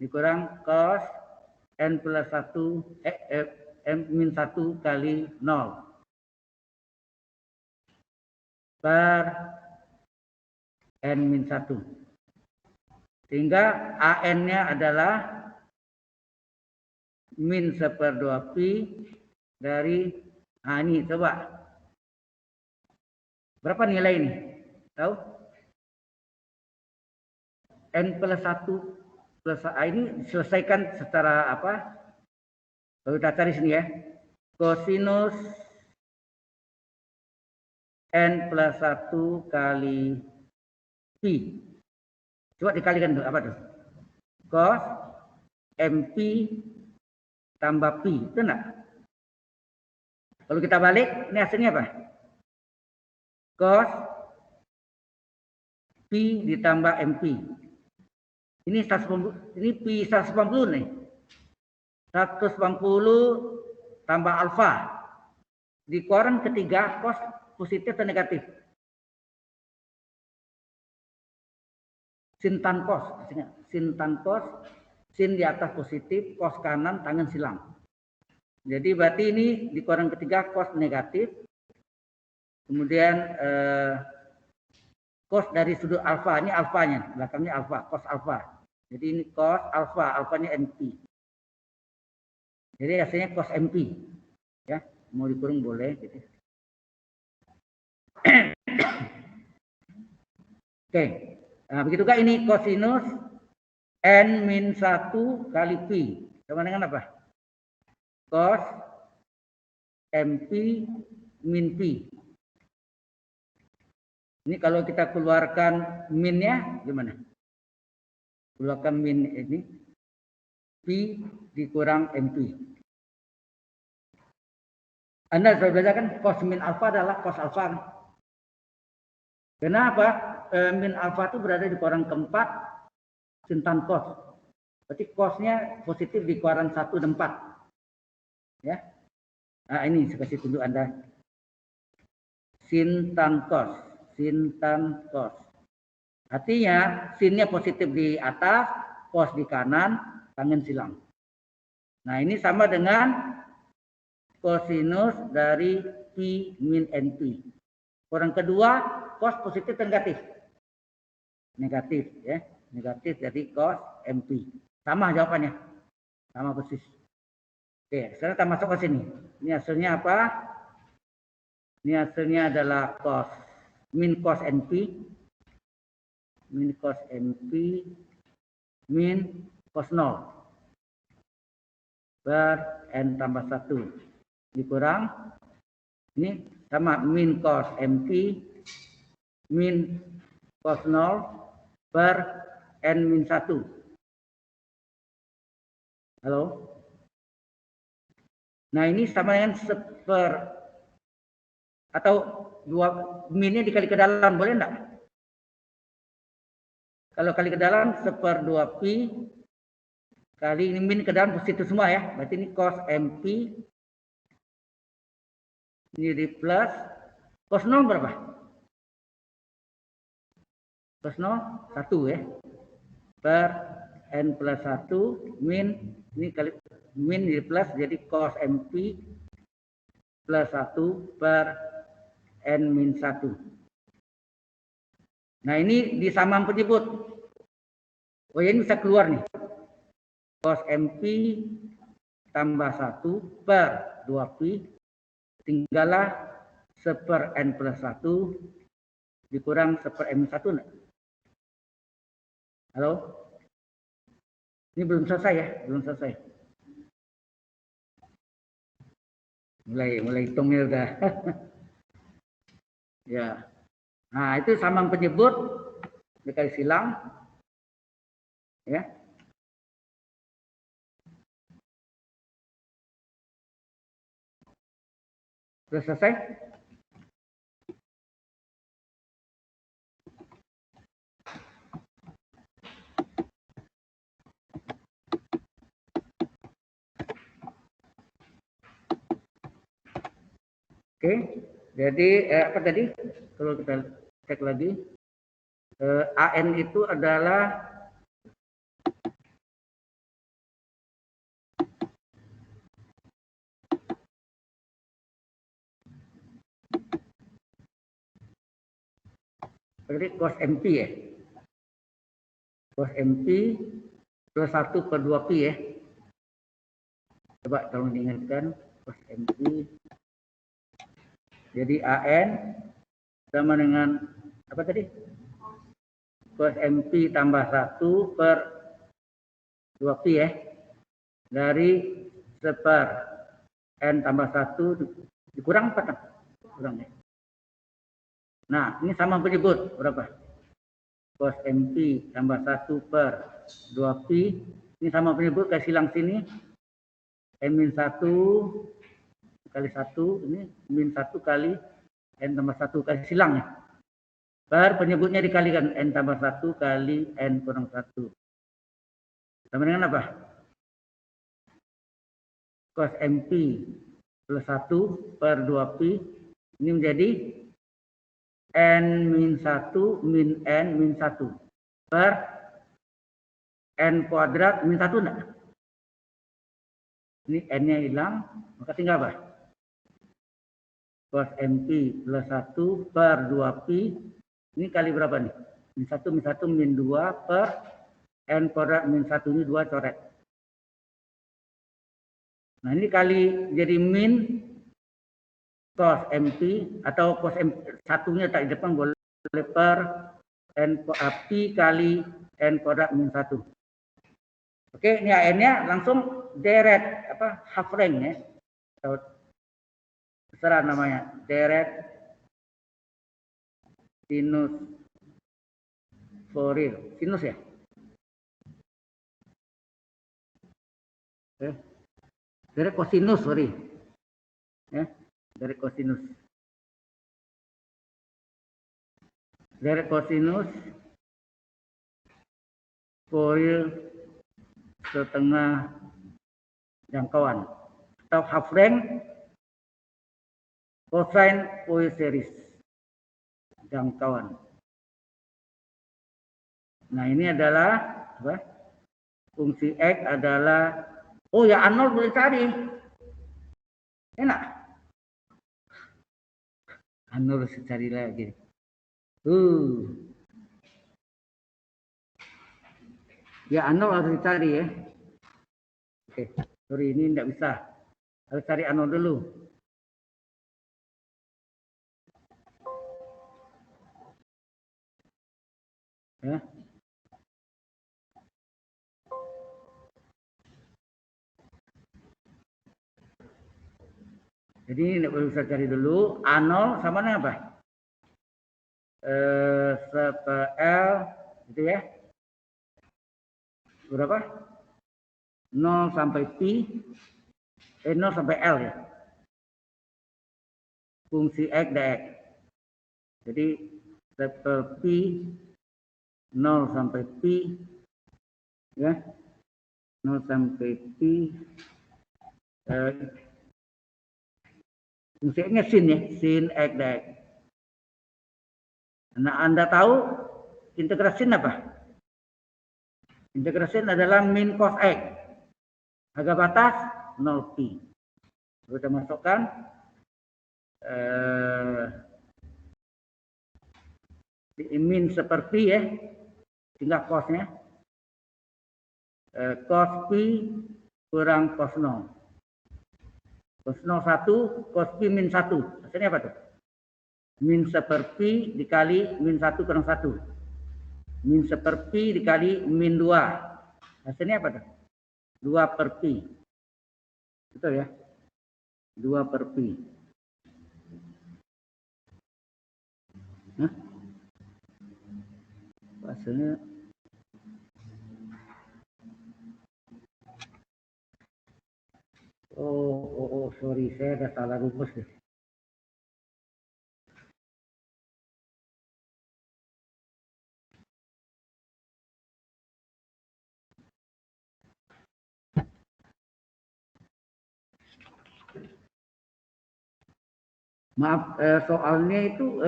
Dikurang cos n plus 1 n min 1 kali 0. Per n min 1. Sehingga AN-nya adalah min 1/2 pi dari, nah ini coba. Berapa nilai ini? Tahu? N plus 1 plus ini selesaikan secara apa? Kalau kita cari sini ya. Cosinus n plus 1 kali pi. Coba dikalikan tuh, apa tuh? Cos mp tambah pi, itu enggak? Kalau kita balik, ini hasilnya apa? Cos pi ditambah mp. Ini 190, ini pi 190 nih. 190 tambah alfa. Di koran ketiga, cos positif atau negatif? Sin tan cos, sin tan cos, sin di atas positif, cos kanan tangan silang. Jadi berarti ini di koran ketiga cos negatif. Kemudian cos dari sudut alfa, ini alfanya, belakangnya alfa, cos alfa. Jadi ini cos alfa, alfanya np. Jadi hasilnya cos mp. Ya, mau dikurung boleh gitu. Oke. Nah, begitu juga ini cosinus n min 1 kali pi. Sama dengan apa? Cos mp min pi. Ini kalau kita keluarkan minnya gimana? Keluarkan min ini. Pi dikurang mp. Anda sudah belajar kan cos min alfa adalah cos alfa. Kenapa? Min alfa itu berada di koran keempat sin tan cos. Berarti cosnya positif di koran 1 dan 4. Ya. Nah, ini saya kasih tunjuk Anda. Sin tan cos, sin tan cos. Artinya sinnya positif di atas, cos di kanan, tangan silang. Nah, ini sama dengan cosinus dari pi min np. Koran kedua, cos positif atau negatif? Negatif ya, negatif jadi cos mp. Sama jawabannya, sama persis. Oke, sekarang kita masuk ke sini. Ini hasilnya apa? Ini hasilnya adalah cos min cos np, min cos np, min cos 0 per n tambah 1 dikurang ini sama min cos mp min cos 0 per n min 1. Halo? Nah, ini sama dengan Atau minnya dikali ke dalam, boleh enggak? Kalau kali ke dalam 1/2 pi kali ini min ke dalam positif semua ya. Berarti ini cos MP ini di plus cos 0 berapa? Cos 0 1 ya. Per n plus 1 min ini kali min di plus jadi cos MP plus 1 per n min 1. Nah ini di samaan penyebut. Oh ini bisa keluar nih. Cos MP tambah 1 per 2pi tinggallah 1/n plus 1 dikurang 1/n 1 enggak? Halo? Ini belum selesai ya, belum selesai. Mulai hitungnya udah. Ya. Nah, itu samaan penyebut dikali silang. Ya. Sudah selesai? Oke, jadi apa tadi? Kalau kita cek lagi, AN itu adalah cos MP ya. Cos MP plus 1/2pi ya. Coba tolong diingatkan cos MP. Jadi AN sama dengan apa tadi? Cos MP tambah 1 per 2pi ya. Dari 1/n tambah 1 dikurang apa kan? Kurang ya. Nah, ini sama penyebut berapa? Cos MP tambah 1 per 2pi. Ini sama penyebut kasih silang sini. N-1 kali 1, ini min 1 kali N tambah 1 kali silang ya. Per penyebutnya dikalikan N tambah 1 kali N kurang 1. Sama dengan apa? Cos MP plus 1 per 2pi. Ini menjadi N min 1 min N min 1 per N kuadrat min 1 enggak? Ini N-nya hilang, maka tinggal apa? Cos MP plus 1 per 2pi. Ini kali berapa nih? Min 1 min 2 per N kuadrat min 1 ini 2 coret. Nah ini kali jadi min cos MP atau cos MP satunya tak di depan boleh per N pi kali N kuadrat min 1. Oke, ini AN-nya langsung deret apa half rank ya. Terserah namanya, deret sinus Fourier. Sinus ya? Oke. Deret kosinus, sorry. Ya, deret kosinus. Deret kosinus Fourier setengah jangkauan atau half rank cosine Fourier series jangkauan. Nah ini adalah apa? Fungsi X adalah oh ya Arnold boleh cari. Enak. Arnold harus cari lagi. Ya Arnold harus dicari ya. Oke, sorry ini tidak bisa. Harus cari Arnold dulu. Ya. Jadi ini tidak bisa cari dulu. Arnold sama dengan apa? L gitu ya. Berapa? 0 sampai pi. 0 sampai L ya. fungsi X dx. Jadi level P 0 sampai P, ya, 0 sampai P, fungsi X-nya sin, ya, sin X dx. Nah, Anda tahu integrasi apa? Integrasi adalah min cos X. Harga batas 0 pi. Kita masukkan min seperti, ya, tinggal cosnya. Cos pi kurang cos 0. Cos 0 1, cos pi min 1. Hasilnya apa tuh? Min seperti dikali min 1 kurang 1. Min seperti dikali min 2. Hasilnya apa tuh? 2 per pi. Betul, ya? 2 per pi. Hah? Hasilnya sorry, saya ada salah rumus deh. Maaf, soalnya itu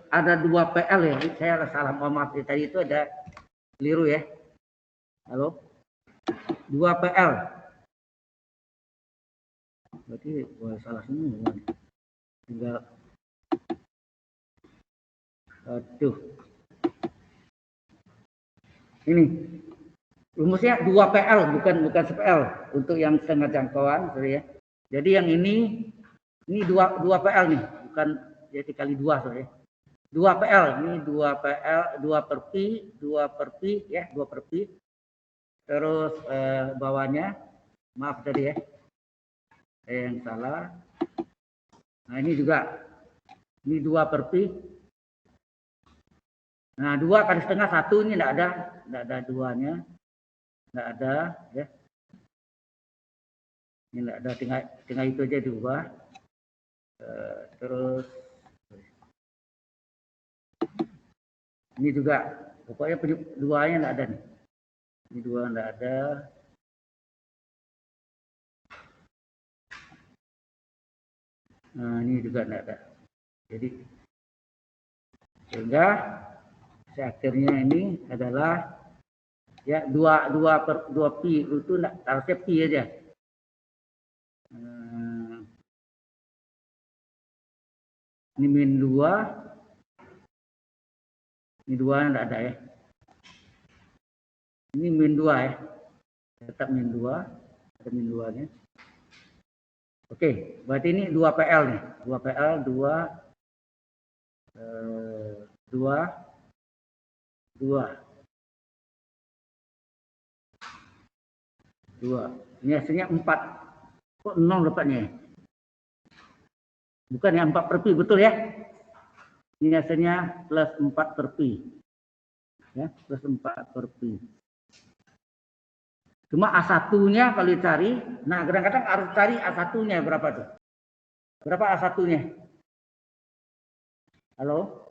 ada 2 PL, ya. Saya salah, maaf, tadi itu ada keliru, ya. Halo? 2 PL. Berarti salah semua. Tinggal, aduh. Ini rumusnya 2 PL, bukan 1PL untuk yang setengah jangkauan, sorry, ya. Jadi yang ini 2 PL nih, bukan jadi kali 2, sorry, ya. 2 PL, ini 2 PL, 2 per pi, 2 per pi, ya, 2 per pi. Terus bawahnya, maaf tadi, ya, saya yang salah. Nah, ini juga, ini 2 per pi. Nah, 2 kali setengah 1 ini enggak ada 2-nya. Enggak ada, ya. Ini enggak ada, tinggal itu aja diubah. Terus ini juga, pokoknya 2-nya enggak ada nih. Ini 2 enggak ada. Nah, ini juga enggak ada. Jadi sehingga akhirnya ini adalah, ya, 2 per 2 pi itu harusnya pi aja. Ini min 2. Ini 2 enggak ada, ya. Ini min 2, ya. Tetap min 2. Ada min 2-nya. Oke, berarti ini 2 PL nih. 2 PL, 2. Ini hasilnya 4. Kok 0 dapatnya? Bukan, ya, 4 per pi, betul, ya? Ini hasilnya plus 4 per pi. Ya, plus 4 per pi. Cuma A1-nya kalau dicari, nah kadang-kadang harus cari A1-nya berapa tuh? Berapa A1-nya? Halo?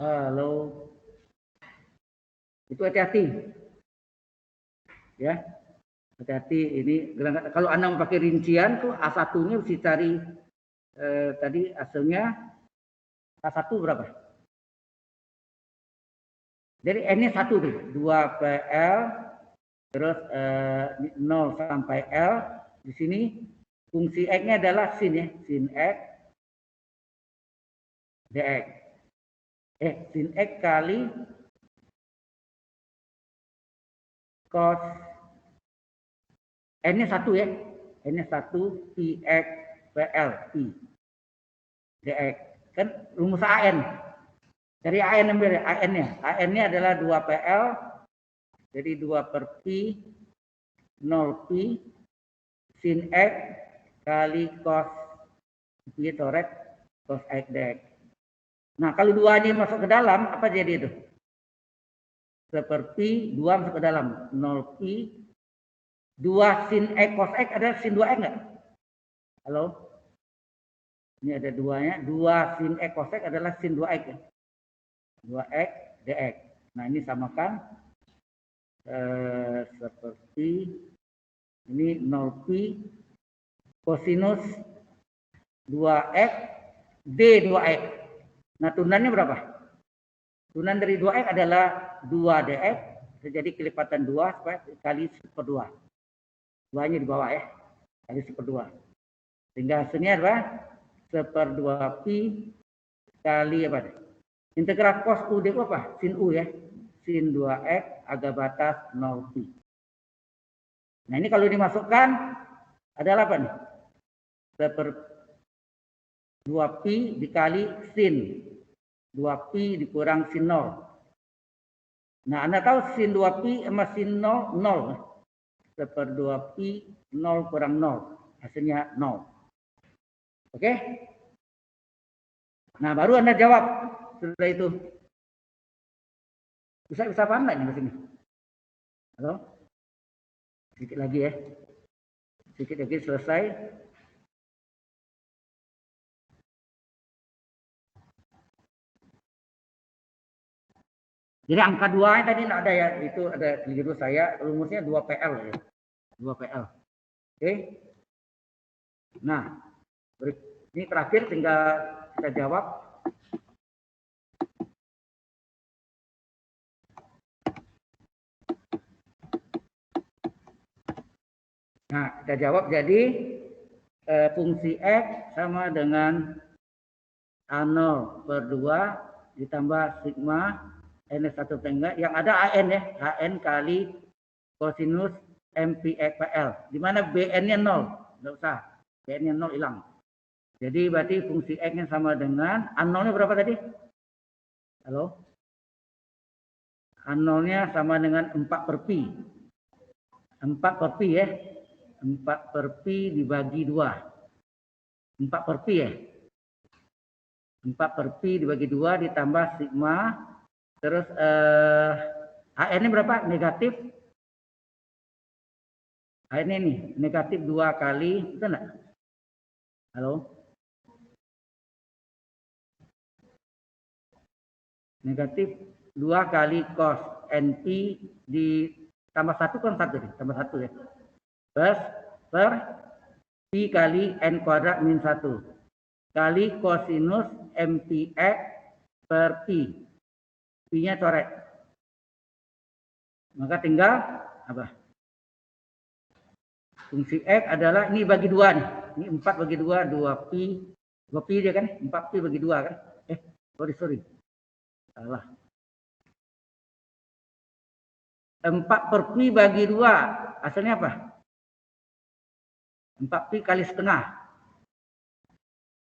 Halo? Itu hati-hati. Ya. Hati-hati, ini kalau Anda mau pakai rincian tuh A1-nya mesti cari tadi hasilnya A1 berapa? Jadi N-nya 1 tuh, 2 PL, terus 0 sampai L. Di sini fungsi X-nya adalah sin, ya, sin X dx. Sin X kali cos N-nya 1, ya. N-nya 1 pi X PL pi dx. Kan rumus AN. Dari AN ambil AN-nya. AN-nya adalah 2 PL. Jadi 2 per pi 0 pi sin X kali cos pi coret cos X dx. Nah, kalau 2 ini masuk ke dalam, apa jadi itu? Seperti 2 masuk ke dalam. 0 pi 2 sin X cos X adalah sin 2X enggak? Halo? Ini ada duanya. 2 sin X cos X adalah sin 2X. Ya. 2X dx. Nah ini samakan seperti ini 0pi kosinus 2X D 2X. Nah tunannya berapa? Tunan dari 2X adalah 2 dx. Jadi kelipatan 2 kali 1/2. 2-nya di bawah ya. Kali 1/2. Sehingga hasilnya adalah 1/2 pi kali apa? Integral cos U dx apa? Sin U ya. Sin 2x agak batas 0 pi. Nah ini kalau dimasukkan adalah apa nih? 1/2 pi dikali sin 2 pi dikurang sin 0. Nah Anda tahu sin 2 pi sama sin 0 0. 1/2 pi 0 kurang 0. Hasilnya 0. Oke? Nah baru Anda jawab setelah itu. Bisa paham nggak nih di sini? Halo? Sedikit lagi ya. Sedikit lagi selesai. Jadi angka 2 tadi tidak ada ya. Itu ada keliru saya. Rumusnya 2PL ya. 2PL. Oke? Nah, ini terakhir tinggal kita jawab. Nah, kita jawab jadi fungsi X sama dengan A0 per 2 ditambah sigma N1 penggat. Yang ada AN ya. AN kali kosinus MPXPL. Di mana BN-nya 0. Tidak usah. BN-nya 0 hilang. Jadi berarti fungsi X-nya sama dengan A0-nya berapa tadi? Halo? A0-nya sama dengan 4 per pi. 4 per pi ya. 4 per pi dibagi 2. 4 per pi ya. 4 per pi dibagi 2 ditambah sigma. Terus AN-nya berapa? Negatif. AN ini negatif 2 kali. Itu enggak? Halo? Negatif 2 kali cos NP ditambah 1 kan 1 nih. Tambah 1 ya. Plus per pi kali N kuadrat min 1 kali kosinus MPX per pi. Pi-nya coret. Maka tinggal apa? Fungsi X adalah ini bagi 2 nih. Ini 4 bagi 2, 2 pi. 2 pi dia kan? 4 pi bagi 2 kan? Sorry. Salah. 4 per pi bagi 2. Hasilnya apa? 4 pi kali setengah.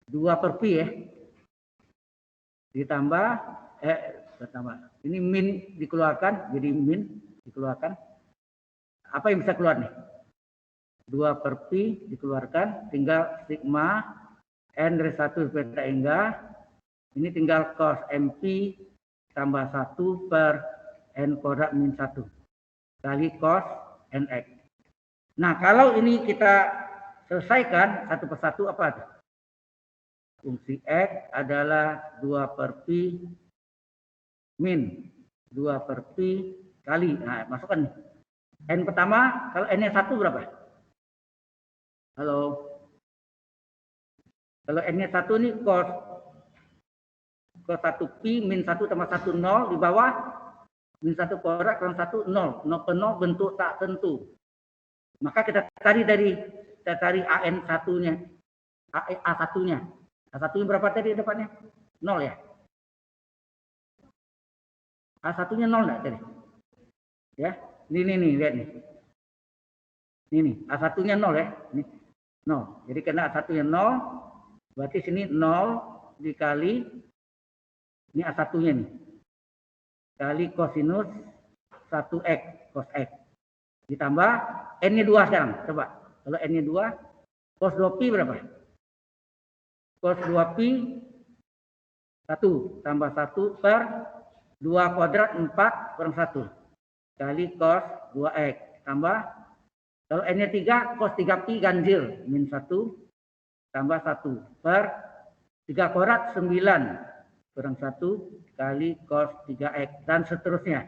2 per pi ya. Ditambah ini min dikeluarkan, jadi min dikeluarkan. Apa yang bisa keluar nih? 2 per pi dikeluarkan, tinggal sigma N dari 1 beta hingga ini tinggal cos MP tambah 1 per N kuadrat min 1 kali cos NX. Nah kalau ini kita selesaikan satu persatu apa? Fungsi X adalah 2 per pi min 2 per pi kali. Nah masukkan nih. N pertama, kalau N-nya 1 berapa? Halo. Kalau N-nya 1 nih cos 1 pi min 1 tambah 1 0 di bawah min 1 kuadrat kurang 1 0. 0 per 0 bentuk tak tentu. Maka kita cari AN 1-nya. A1-nya. A1-nya berapa tadi dapatnya? 0 ya. A1-nya 0 enggak tadi? Ya. Ini lihat nih. Ini A1-nya 0 ya. Ini 0. Jadi karena A1-nya 0, berarti sini 0 dikali ini A1-nya nih. Kali kosinus 1x cos x. Ditambah N-nya 2 sekarang. Coba. Kalau N-nya 2, cos 2pi berapa? Cos 2pi 1 tambah 1 per 2 kuadrat 4 kurang 1 kali cos 2x tambah kalau N-nya 3 cos 3pi ganjil min 1 tambah 1 per 3 kuadrat 9 kurang 1 kali cos 3x dan seterusnya.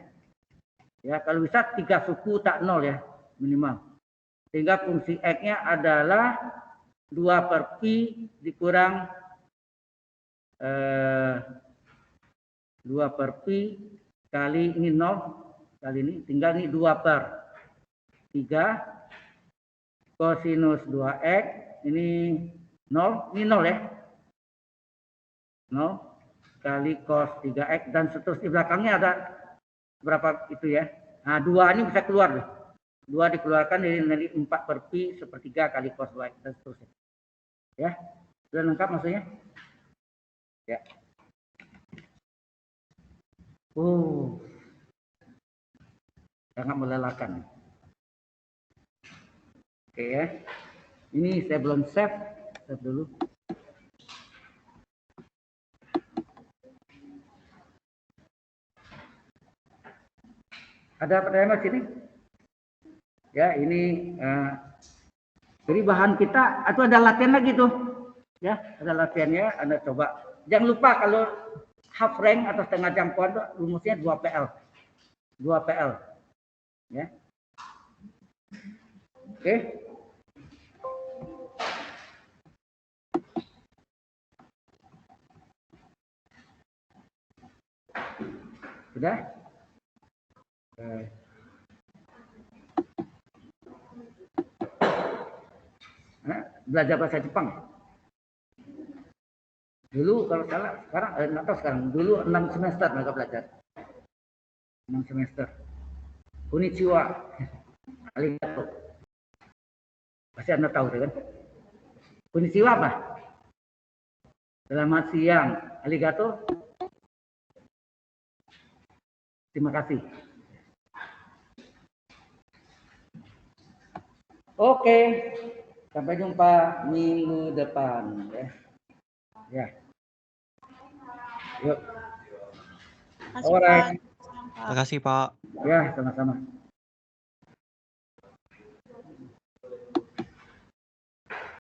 Ya, kalau bisa 3 suku tak 0 ya minimal. Sehingga fungsi x-nya adalah 2 per pi dikurang 2 per pi kali ini 0 kali ini tinggal ini 2 per 3 kosinus 2x ini 0 ya 0 kali cos 3x dan seterusnya. Di belakangnya ada berapa itu ya. Nah 2 ini bisa keluar loh. 2 dikeluarkan dari 4 per pi sepertiga kali cos 2x dan seterusnya. Ya, sudah lengkap maksudnya? Ya. Sangat melelahkan. Oke ya. Ini saya belum save dulu. Ada pertanyaan di sini? Ya, ini jadi bahan kita atau ada latihan lagi tuh. Ya, ada latihannya, Anda coba. Jangan lupa kalau half rank atau setengah jam kuadrat rumusnya 2 PL. 2 PL. Ya. Oke. Sudah? Belajar bahasa Jepang. Dulu kalau salah, sekarang nggak tahu sekarang. Dulu 6 semester mereka belajar. 6 semester. Konnichiwa. Arigato. Pasti Anda tahu kan? Konnichiwa apa? Selamat siang. Arigato. Terima kasih. Oke. Sampai jumpa minggu depan. Ya. Yuk. Terima kasih, Pak. Ya, sama-sama.